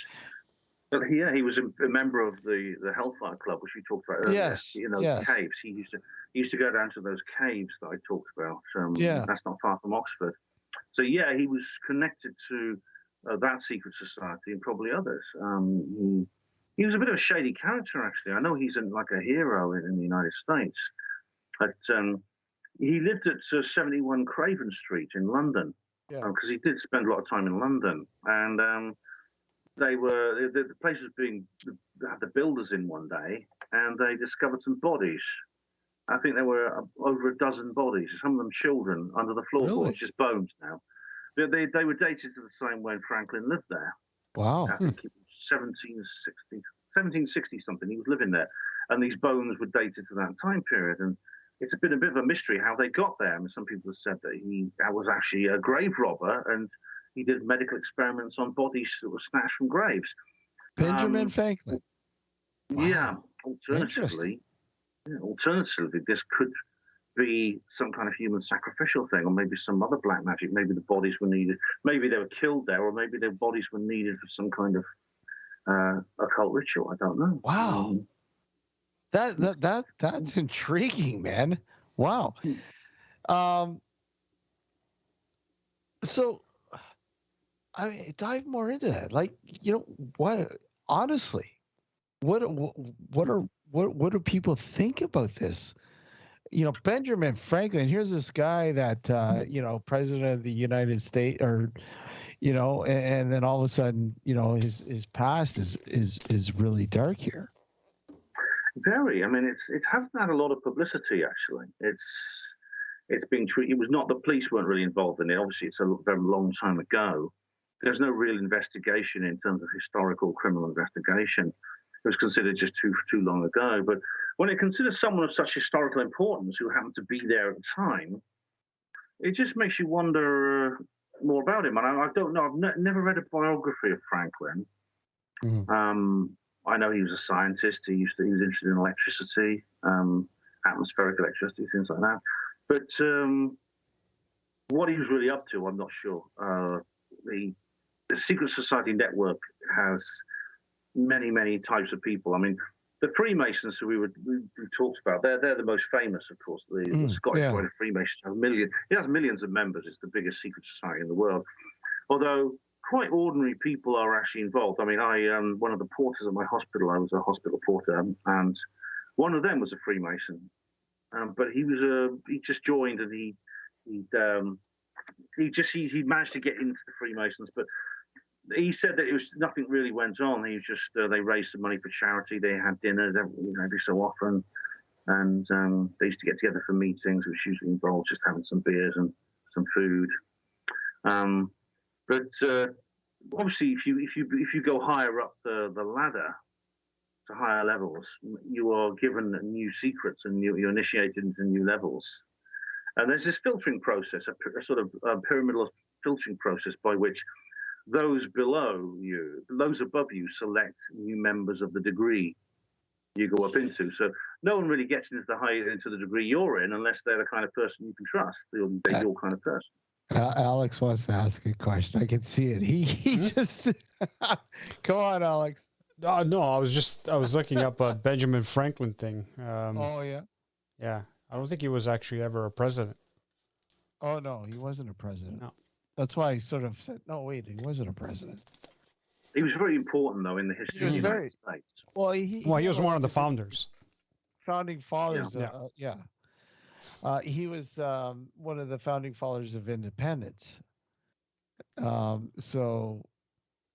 But he was a member of the Hellfire Club, which we talked about earlier.
Yes,
yes. Caves. He used to go down to those caves that I talked about. That's not far from Oxford. So yeah, he was connected to that secret society and probably others. He was a bit of a shady character, actually. I know he's like a hero in the United States, but he lived at 71 Craven Street in London because he did spend a lot of time in London, and the place was had the builders in one day, and they discovered some bodies. I think there were over a dozen bodies, some of them children, under the floorboards, just bones now. They were dated to the same when Franklin lived there.
Wow.
I think it was 1760 something. He was living there. And these bones were dated to that time period. And it's been a bit of a mystery how they got there. I mean, some people have said that he was actually a grave robber and he did medical experiments on bodies that were snatched from graves.
Benjamin Franklin.
Wow. Yeah. Alternatively, this could be some kind of human sacrificial thing, or maybe some other black magic. Maybe the bodies were needed. Maybe they were killed there, or maybe their bodies were needed for some kind of occult ritual. I don't know.
Wow. That's intriguing, man. Wow. So, I mean, dive more into that. Like, what? Honestly, what do people think about this? Benjamin Franklin. Here's this guy that president of the United States, or and then all of a sudden, his past is really dark here.
Very. I mean, it hasn't had a lot of publicity actually. It's been treated. It was not, the police weren't really involved in it. Obviously, it's a very long time ago. There's no real investigation in terms of historical criminal investigation. It was considered just too long ago. But when it considers someone of such historical importance who happened to be there at the time, it just makes you wonder more about him. And I don't know. I've never read a biography of Franklin. Mm-hmm. I know he was a scientist. He was interested in electricity, atmospheric electricity, things like that. But what he was really up to, I'm not sure. The secret society network has many, many types of people. I mean, the Freemasons who we talked about, they're the most famous, of course. The Scottish Rite of Freemasons have millions. It has millions of members. It's the biggest secret society in the world. Although quite ordinary people are actually involved. I mean, one of the porters at my hospital, I was a hospital porter, and one of them was a Freemason. But he just joined, and he managed to get into the Freemasons. But he said that nothing really went on. He was just they raised some money for charity. They had dinners every so often, and they used to get together for meetings, which usually involved just having some beers and some food. But obviously, if you go higher up the ladder to higher levels, you are given new secrets, and you're initiated into new levels. And there's this filtering process, a sort of pyramidal filtering process by which those above you select new members of the degree you go up into. So no one really gets into the degree you're in unless they're the kind of person you can trust. They're your kind of person.
Alex wants to ask a question. I can see it. He just come on, Alex.
No, I was looking up a Benjamin Franklin thing. Yeah. I don't think he was actually ever a president.
Oh no, he wasn't a president.
No.
That's why I sort of said, no, wait, he wasn't a president.
He was very important though in the history of the United States.
Well, he was
one of the founders.
Founding fathers. He was one of the founding fathers of independence. So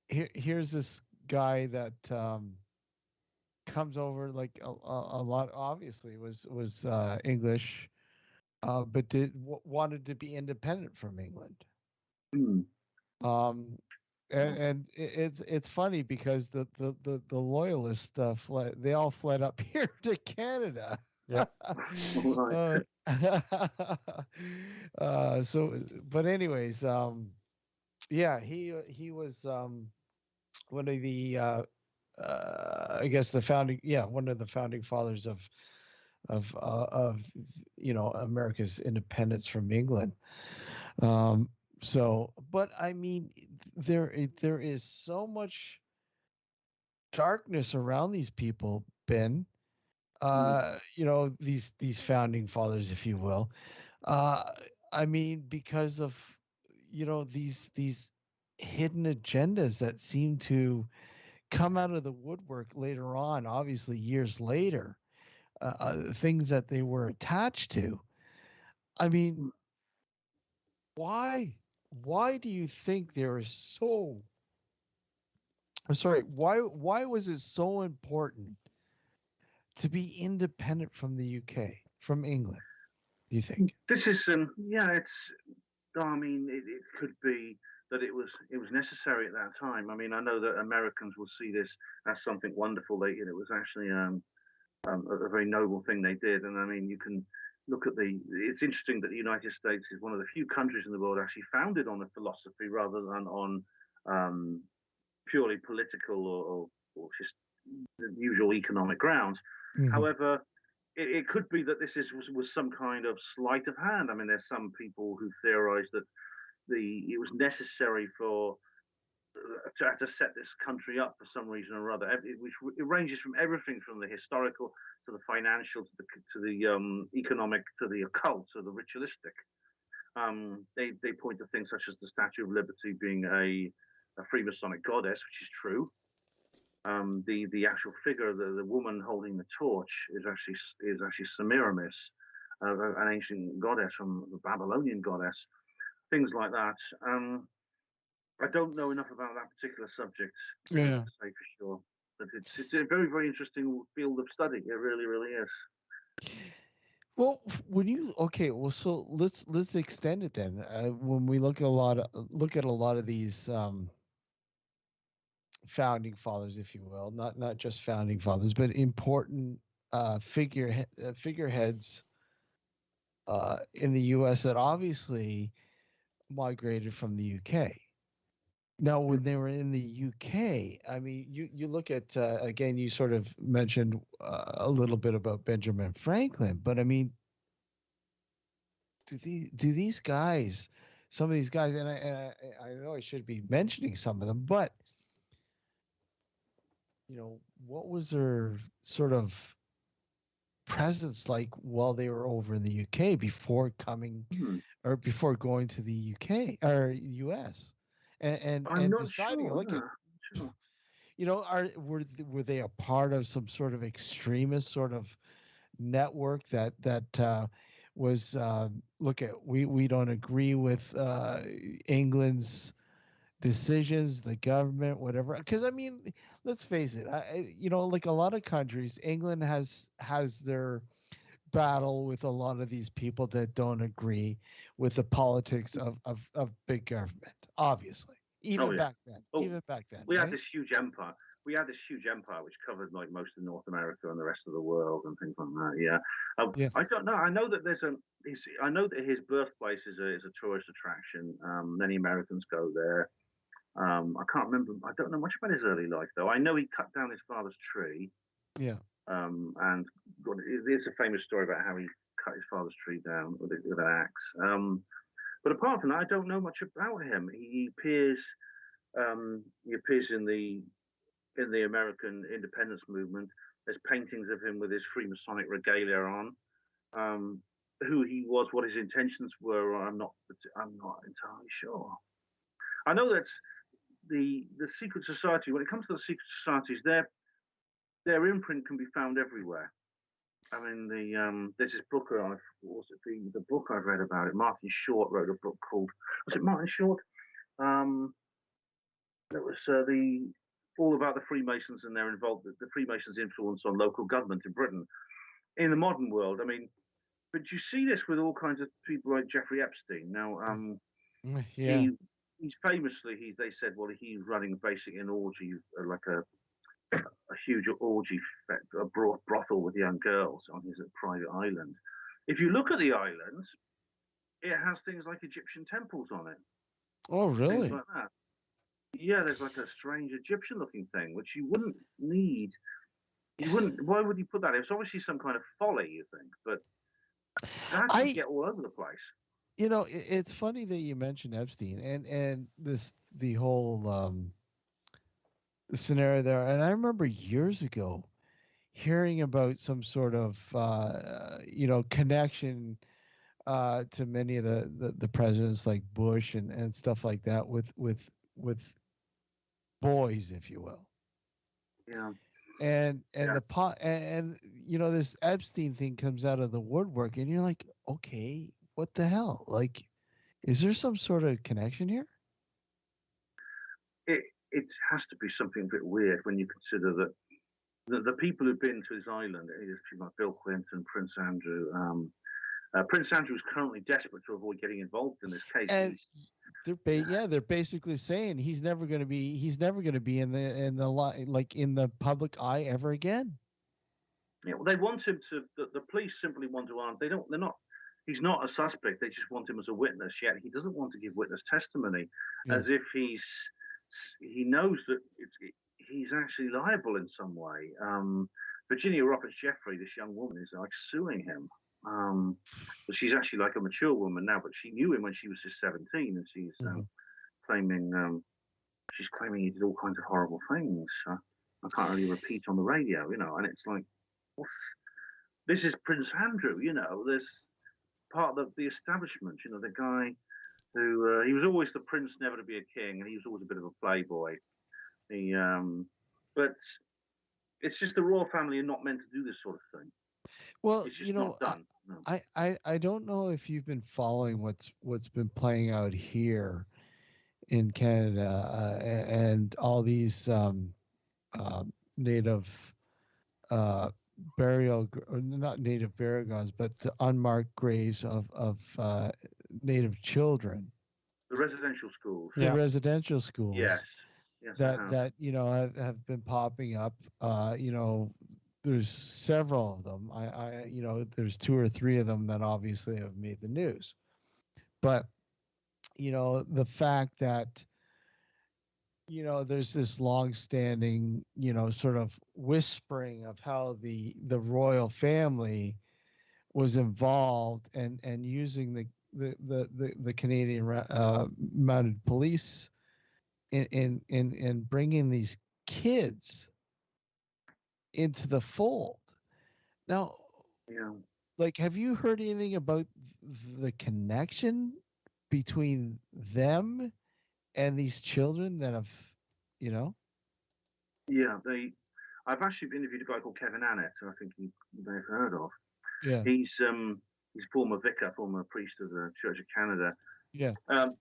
here's this guy that comes over, like a lot. Obviously, was English, but wanted to be independent from England. And it's funny because the loyalists they all fled up here to Canada.
Yeah.
So, but anyways, he was one of the I guess one of the founding fathers of America's independence from England. So, but I mean, there is so much darkness around these people, Ben. These founding fathers, if you will. I mean, because of these hidden agendas that seem to come out of the woodwork later on, obviously years later, things that they were attached to. I mean, why do you think there is so? I'm sorry. Why was it so important to be independent from the UK, from England? Do you think?
This is it's. I mean, it could be that it was necessary at that time. I mean, I know that Americans will see this as something wonderful. It was actually a very noble thing they did. And I mean, you can look at it's interesting that the United States is one of the few countries in the world actually founded on a philosophy rather than on purely political or just the usual economic grounds. Mm-hmm. However, it could be that this was some kind of sleight of hand. I mean, there's some people who theorize that it was necessary for to have to set this country up for some reason or other. It ranges from everything from the historical to the financial to the economic to the occult to the ritualistic. They point to things such as the Statue of Liberty being a Freemasonic goddess, which is true. The actual figure, the woman holding the torch, is actually Semiramis, an ancient goddess from the Babylonian goddess. Things like that. I don't know enough about that particular subject to say for sure, but it's a very, very interesting field of study. It really, really is.
Well, so let's extend it then. When we look at a lot of these founding fathers, if you will, not just founding fathers, but important figureheads in the U.S. that obviously migrated from the UK. Now, when they were in the UK, I mean, you look at again, you sort of mentioned a little bit about Benjamin Franklin, but I mean, do these guys, some of these guys, and I know I should be mentioning some of them, but what was their sort of presence like while they were over in the UK before coming or before going to the UK or US? And deciding,
sure,
look at, were they a part of some sort of extremist sort of network that was look at we don't agree with England's decisions, the government, whatever? Because I mean, let's face it, like a lot of countries, England has their battle with a lot of these people that don't agree with the politics of big government, obviously. Even back then.
We had this huge empire. We had this huge empire which covered like most of North America and the rest of the world and things like that. Yeah. I don't know. I know that I know that his birthplace is a tourist attraction. Many Americans go there. I can't remember. I don't know much about his early life though. I know he cut down his father's tree.
Yeah.
And there's a famous story about how he cut his father's tree down with an axe. But apart from that, I don't know much about him. He appears in the American independence movement. There's paintings of him with his Freemasonic regalia on. Who he was, what his intentions were, I'm not entirely sure. I know that the secret society, when it comes to the secret societies, their imprint can be found everywhere. I mean, there's this book the book I've read about it. Martin Short wrote a book called, was it Martin Short? It was all about the Freemasons and their involvement, the Freemasons' influence on local government in Britain. In the modern world, I mean, but you see this with all kinds of people like Jeffrey Epstein. Now, he's famously, they said, well, he's running basically an orgy, like a huge orgy, a brothel with young girls on his private island. If you look at the island, it has things like Egyptian temples on it.
Oh, really?
Things like that. Yeah, there's like a strange Egyptian-looking thing, which you wouldn't need. Why would you put that? It's obviously some kind of folly, you think, but that can get all over the place.
It's funny that you mentioned Epstein and the whole scenario there. And I remember years ago hearing about some sort of connection to many of the presidents like Bush and stuff like that with boys, if you will.
Yeah.
And this Epstein thing comes out of the woodwork, and you're like, okay, what the hell? Like, is there some sort of connection here?
It has to be something a bit weird when you consider that the people who've been to his island, like Bill Clinton, Prince Andrew. Prince Andrew is currently desperate to avoid getting involved in this case.
And they're basically saying he's never going to be in the public eye ever again.
Yeah, well, they want him to. The police simply want to arm. They're not. He's not a suspect. They just want him as a witness. Yet he doesn't want to give witness testimony, as if he knows that he's actually liable in some way. Virginia Roberts Jeffrey, this young woman, is like suing him. But she's actually like a mature woman now, but she knew him when she was just 17, and she's claiming he did all kinds of horrible things. I can't really repeat on the radio, and it's like, this is Prince Andrew, there's part of the establishment, the guy who, he was always the prince never to be a king, and he was always a bit of a playboy. But it's just the royal family are not meant to do this sort of thing.
Well,
it's just not done. No.
I don't know if you've been following what's been playing out here in Canada and all these native burial, or not native burial grounds, but the unmarked graves of native children.
The residential schools.
The residential schools.
Yes.
That have been popping up. There's several of them. There's 2 or 3 of them that obviously have made the news. But the fact that there's this long-standing sort of whispering of how the royal family was involved and using the Canadian mounted police in bringing these kids into the fold. Now, like, have you heard anything about the connection between them and these children that have,
Yeah, I've actually interviewed a guy called Kevin Annett, who I think you may have heard of.
Yeah.
He's former vicar, former priest of the Church of Canada.
Yeah.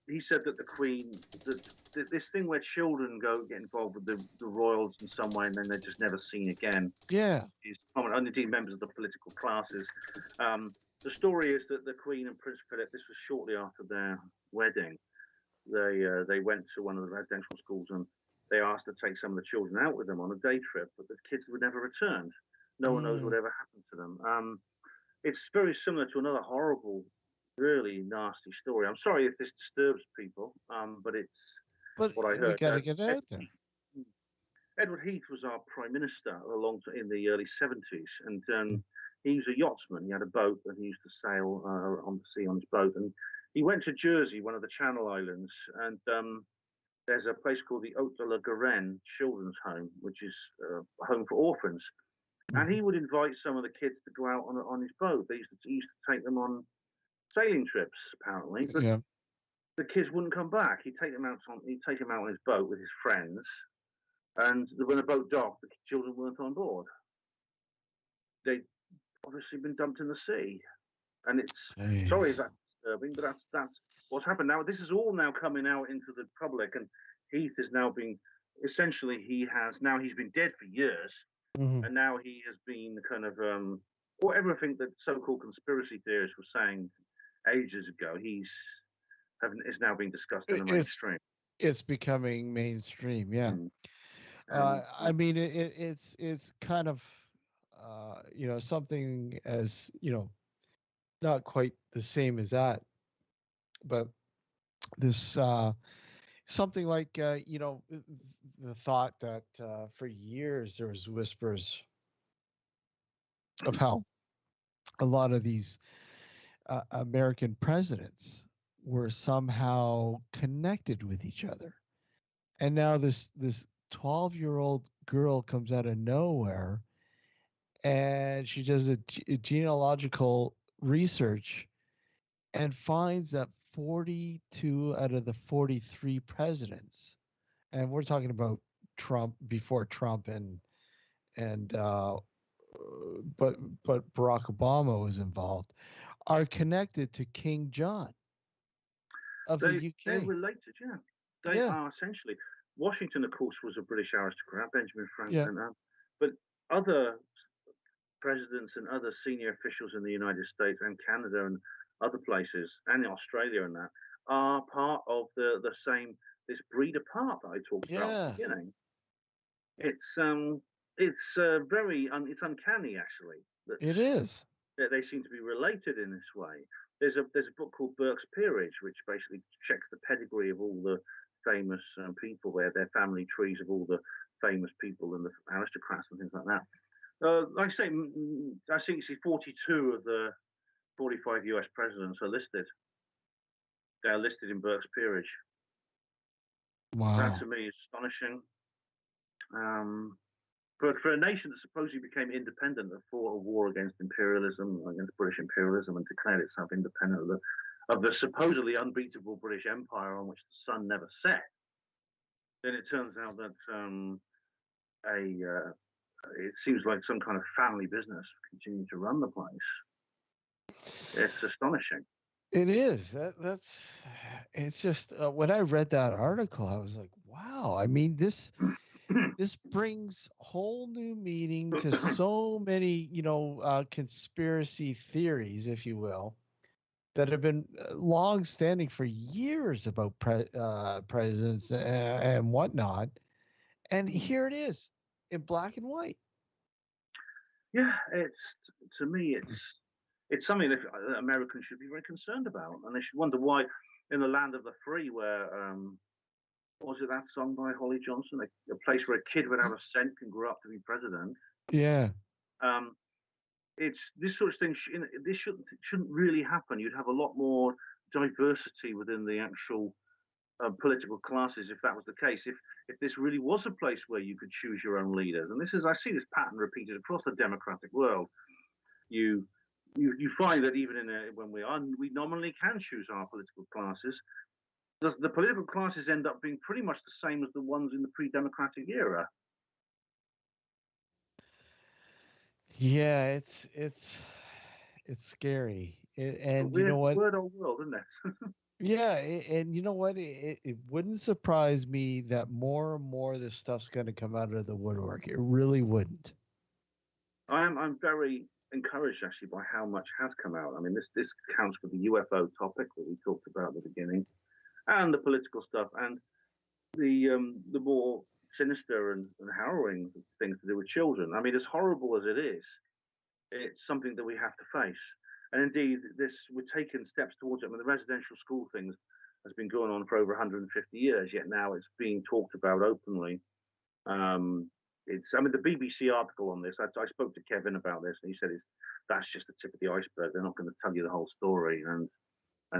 He said that the Queen, this thing where children get involved with the royals in some way and then they're just never seen again.
Yeah.
Is common, and indeed members of the political classes. The story is that the Queen and Prince Philip, this was shortly after their wedding, they went to one of the residential schools and they asked to take some of the children out with them on a day trip, but the kids were never returned. No one knows whatever happened to them. It's very similar to another horrible, really nasty story. I'm sorry if this disturbs people, but it's what I heard.
We got to get out there.
Edward Heath was our prime minister in the early 70s, and he was a yachtsman. He had a boat and he used to sail on the sea on his boat. And he went to Jersey, one of the Channel Islands, and there's a place called the Haute de la Garenne Children's Home, which is a home for orphans. And he would invite some of the kids to go out on his boat. He used to take them on sailing trips, apparently. But the kids wouldn't come back. He'd take them out on his boat with his friends. And when the boat docked, the children weren't on board. They'd obviously been dumped in the sea. And it's, sorry if that's disturbing, but that's what's happened now. This is all now coming out into the public. And Heath is now being, essentially, he's been dead for years. And now he has been kind of, or everything that so-called conspiracy theorists were saying ages ago, is now being discussed in the mainstream.
It's becoming mainstream, yeah. I mean, it's kind of, something as, not quite the same as that, but this, something like, the thought that for years there was whispers of how a lot of these American presidents were somehow connected with each other. And now this 12-year-old girl comes out of nowhere and she does a genealogical research and finds that 42 out of the 43 presidents, and we're talking about Trump, before Trump but Barack Obama was involved, are connected to King John of the UK.
They're related, yeah. They are essentially. Washington, of course, was a British aristocrat, Benjamin Franklin, but other presidents and other senior officials in the United States and Canada and other places, and Australia and that, are part of the same, this breed apart that I talked about at the beginning. It's uncanny, actually.
It is.
That they seem to be related in this way. There's a book called Burke's Peerage, which basically checks the pedigree of all the famous people, where their family trees of all the famous people and the aristocrats and things like that. Like I say, I think 42 of the 45 US presidents are listed. They're listed in Burke's Peerage.
Wow.
That to me is astonishing. But for a nation that supposedly became independent and fought a war against imperialism, against British imperialism, and declared itself independent of the supposedly unbeatable British Empire on which the sun never set, then it turns out that it seems like some kind of family business continuing to run the place. It's astonishing.
It is. It's just when I read that article, I was like, wow. I mean, this brings whole new meaning to so many, conspiracy theories, if you will, that have been long standing for years about presidents and whatnot. And here it is in black and white.
Yeah, to me, it's something that Americans should be very concerned about, and they should wonder why, in the land of the free, where what was it, that song by Holly Johnson, a place where a kid without a cent can grow up to be president.
Yeah.
It's this sort of thing. This shouldn't really happen. You'd have a lot more diversity within the actual political classes if that was the case. If this really was a place where you could choose your own leaders, and I see this pattern repeated across the democratic world. You find that even when we nominally can choose our political classes, the political classes end up being pretty much the same as the ones in the pre-democratic era.
Yeah, it's scary, and you know what?
Weird old world, isn't it?
Yeah, and you know what? It wouldn't surprise me that more and more of this stuff's going to come out of the woodwork. It really wouldn't.
I'm very encouraged actually by how much has come out. I mean, this counts for the UFO topic that we talked about at the beginning, and the political stuff, and the more sinister and harrowing things to do with children. I mean, as horrible as it is, it's something that we have to face. And indeed, we're taking steps towards it. I mean, the residential school thing has been going on for over 150 years, yet now it's being talked about openly. I mean, the BBC article on this, I spoke to Kevin about this, and he said that's just the tip of the iceberg. They're not going to tell you the whole story. And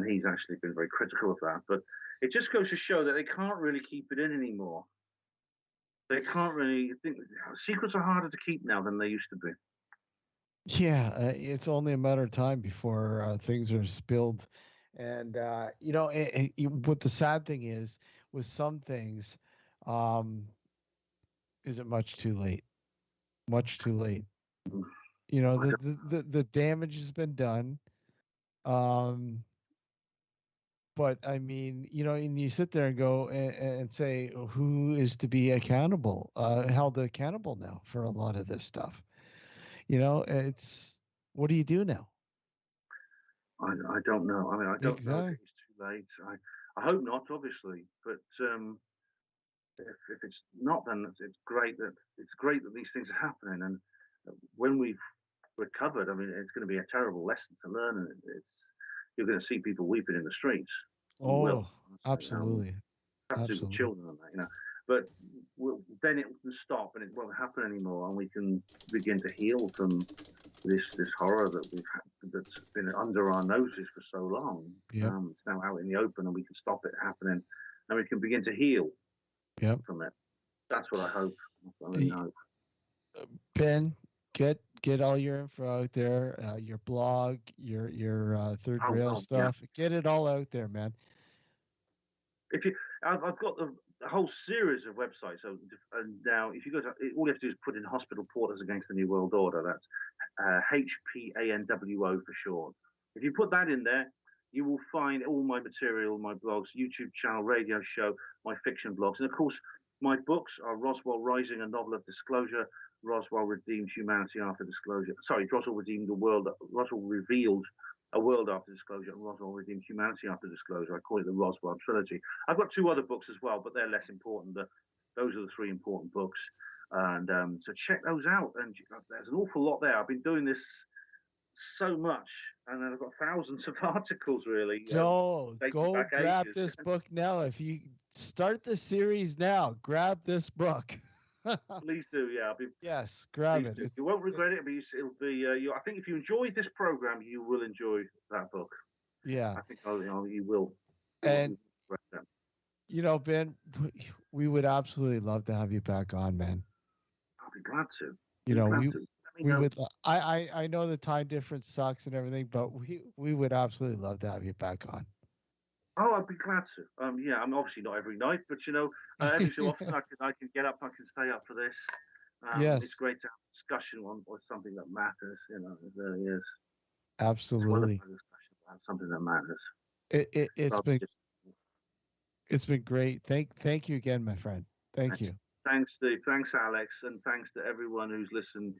he's actually been very critical of that. But it just goes to show that they can't really keep it in anymore. They can't really think. Secrets are harder to keep now than they used to be.
Yeah, it's only a matter of time before things are spilled. And, what the sad thing is, with some things, is it much too late? Much too late. You know, the damage has been done. But I mean, and you sit there and go and say, who is to be accountable, held accountable now for a lot of this stuff? It's, what do you do now?
I don't know. I mean, I don't know if it's too late. I hope not, obviously. But if it's not, then it's great that these things are happening. And when we've recovered, I mean, it's going to be a terrible lesson to learn. And you're going to see people weeping in the streets.
Oh, absolutely.
Absolutely, children and that, But then it will stop and it won't happen anymore, and we can begin to heal from this horror that's been under our noses for so long.
Yep.
It's now out in the open, and we can stop it happening, and we can begin to heal from it. That's what I hope. That's what I really hope.
Ben, get all your info out there, your blog, your third rail stuff. Yeah. Get it all out there, man.
I've got the whole series of websites. So now, if you go to, all you have to do is put in Hospital Porters Against the New World Order. That's HPANWO for short. If you put that in there, you will find all my material, my blogs, YouTube channel, radio show, my fiction blogs, and of course, my books are Roswell Rising, a novel of disclosure. Roswell Redeemed Humanity After Disclosure. Sorry, Roswell Redeemed the World. Roswell Revealed a World After Disclosure, and Roswell Redeemed Humanity After Disclosure. I call it the Roswell Trilogy. I've got two other books as well, but they're less important. Those are the three important books. And so check those out. And there's an awful lot there. I've been doing this so much, and then I've got thousands of articles, really.
So go grab this book now. If you start the series now, grab this book.
Please do. Yeah, I'll be.
Yes, grab it.
You won't regret it. It'll be. I think if you enjoyed this program, you will enjoy that book.
Yeah,
I think you will.
And Ben, we would absolutely love to have you back on, man.
I'll be glad to.
We would. I know the time difference sucks and everything, but we would absolutely love to have you back on.
Oh, I'd be glad to. Yeah, I'm obviously not every night, but every so often I can get up, I can stay up for this.
Yes,
it's great to have a discussion on something that matters. It really is.
Absolutely,
it's discussion about something that matters.
It's been great. Thank you again, my friend. Thank you.
Thanks, Steve. Thanks, Alex, and thanks to everyone who's listened.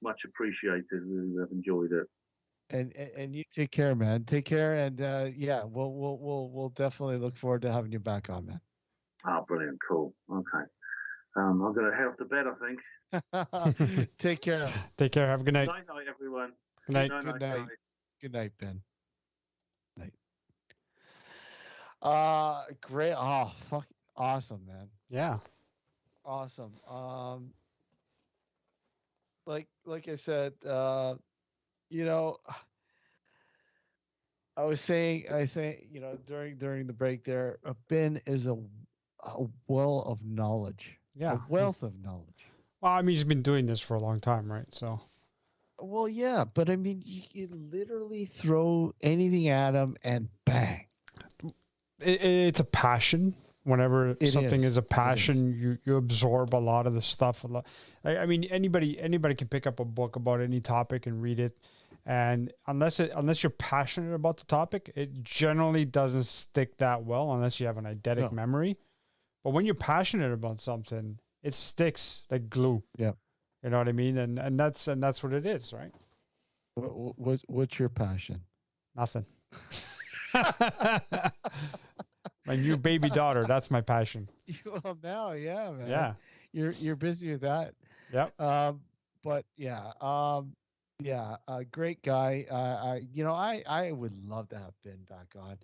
Much appreciated. Who have enjoyed it.
And you take care, man. Take care, and we'll definitely look forward to having you back on, man.
Oh, brilliant, cool. Okay, I'm gonna head off to bed, I
think. Take care.
Take care. Have a good night.
Good night, everyone.
Good night.
Good night. Good night, Ben. Night. Great. Oh, fuck. Awesome, man.
Yeah.
Awesome. Like I said, I was saying, during the break there, Ben is a well of knowledge.
Yeah.
A wealth of knowledge.
Well, I mean, he's been doing this for a long time, right? So.
Well, yeah, but I mean, you can literally throw anything at him and bang.
It's a passion. Whenever something is a passion, you absorb a lot of the stuff. I mean, anybody can pick up a book about any topic and read it, and unless you're passionate about the topic, it generally doesn't stick that well unless you have an eidetic memory. But when you're passionate about something, it sticks like glue.
Yeah,
you know what I mean, and that's what it is, right?
What's your passion?
Nothing. My new baby daughter, that's my passion.
Well, now, yeah, man.
Yeah.
You're busy with that.
Yep.
But yeah, a great guy. I would love to have Ben back on.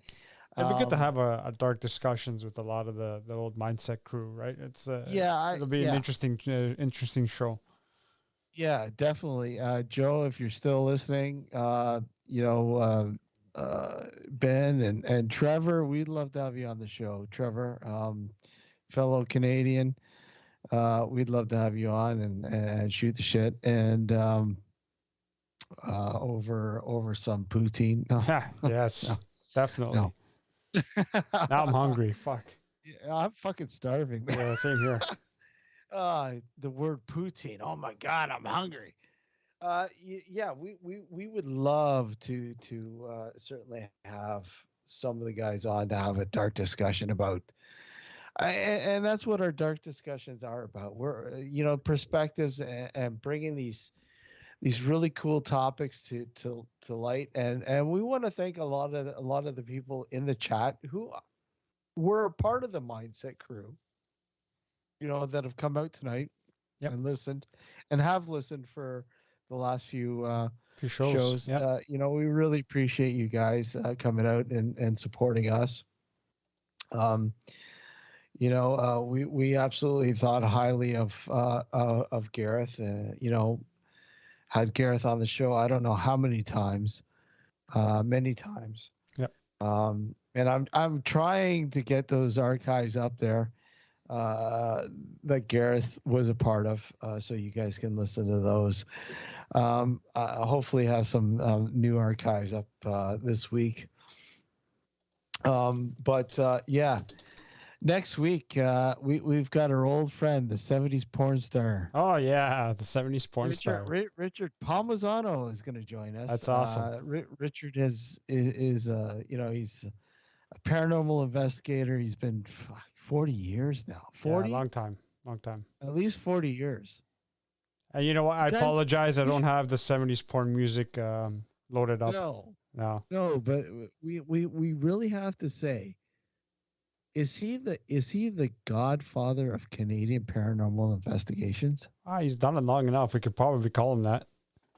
It'd be good to have a dark discussions with a lot of the old mindset crew, right? It's it'll be an interesting show.
Yeah, definitely. Joe, if you're still listening, Ben and Trevor, we'd love to have you on the show. Trevor, fellow Canadian, we'd love to have you on and shoot the shit and over some poutine.
Yes, definitely. No. Now I'm hungry. Fuck.
Yeah, I'm fucking starving, man.
Yeah, same here.
The word poutine. Oh my God, I'm hungry. We would love to certainly have some of the guys on to have a dark discussion about, and that's what our dark discussions are about. We're perspectives and bringing these really cool topics to light, and we want to thank a lot of the people in the chat who were a part of the Mindset crew, that have come out tonight and listened and have listened for the last few shows.
Yep.
We really appreciate you guys coming out and supporting us. We absolutely thought highly of Gareth. Had Gareth on the show. I don't know how many times, many times.
Yep.
And I'm trying to get those archives up there that Gareth was a part of, so you guys can listen to those. Hopefully have some new archives up this week. Next week we've got our old friend, the 70s porn star.
Oh yeah, the 70s porn star.
Richard Palmisano is going to join us.
That's awesome.
Richard is he's a paranormal investigator. He's been 40 years now. 40?
Yeah, long time.
At least 40 years.
And you know what? I apologize. I don't have the 70s porn music loaded up.
No, but we really have to say, is he the godfather of Canadian paranormal investigations?
He's done it long enough. We could probably call him that.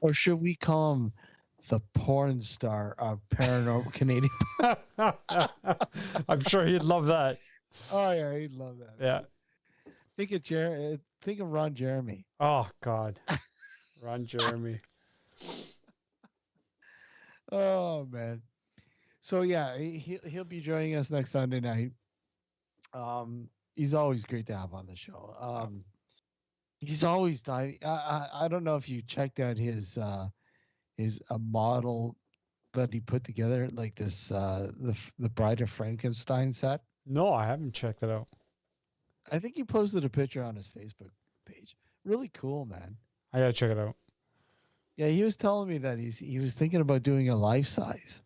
Or should we call him the porn star of paranormal Canadian?
I'm sure he'd love that.
Oh yeah, he'd love that.
Yeah.
Think of Ron Jeremy.
Oh God, Ron Jeremy.
Oh man. So yeah, he'll be joining us next Sunday night. He's always great to have on the show. He's always diving. I don't know if you checked out his a model that he put together, like this the Bride of Frankenstein set.
No, I haven't checked it out.
I think he posted a picture on his Facebook page. Really cool, man.
I gotta check it out.
Yeah, he was telling me that he was thinking about doing a life size.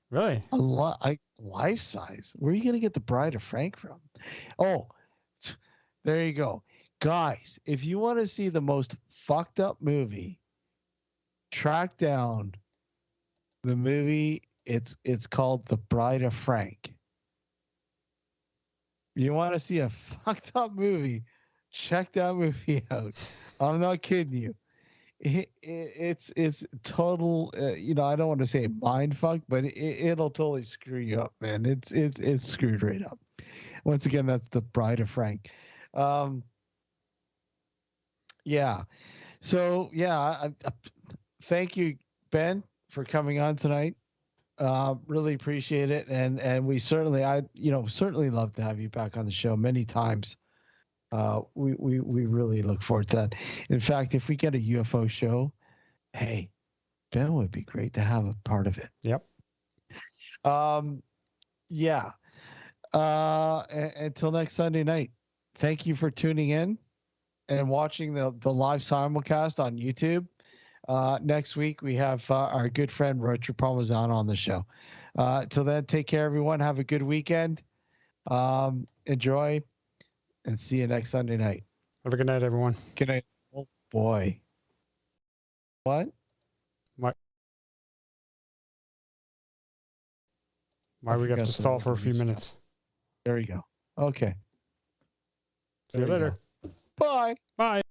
Really?
Life size. Where are you gonna get the Bride of Frank from? Oh, there you go, guys. If you want to see the most fucked up movie, track down the movie. It's called The Bride of Frank. You want to see a fucked up movie? Check that movie out. I'm not kidding you. It's total. I don't want to say mind fuck, but it'll totally screw you up, man. It's screwed right up. Once again, that's The Bride of Frank. Yeah. So yeah, I thank you, Ben, for coming on tonight. Really appreciate it, and we certainly love to have you back on the show many times. We really look forward to that. In fact, if we get a UFO show, hey, Ben would be great to have a part of it.
Yep.
Yeah. Until next Sunday night, thank you for tuning in and watching the live simulcast on YouTube. Next week, we have our good friend Roger Parmesan on the show. Till then, take care, everyone. Have a good weekend. Enjoy, and see you next Sunday night.
Have a good night, everyone.
Good night. Oh, boy. What?
Why we have to stall for a few minutes?
There you go. Okay.
See you later.
Bye.
Bye.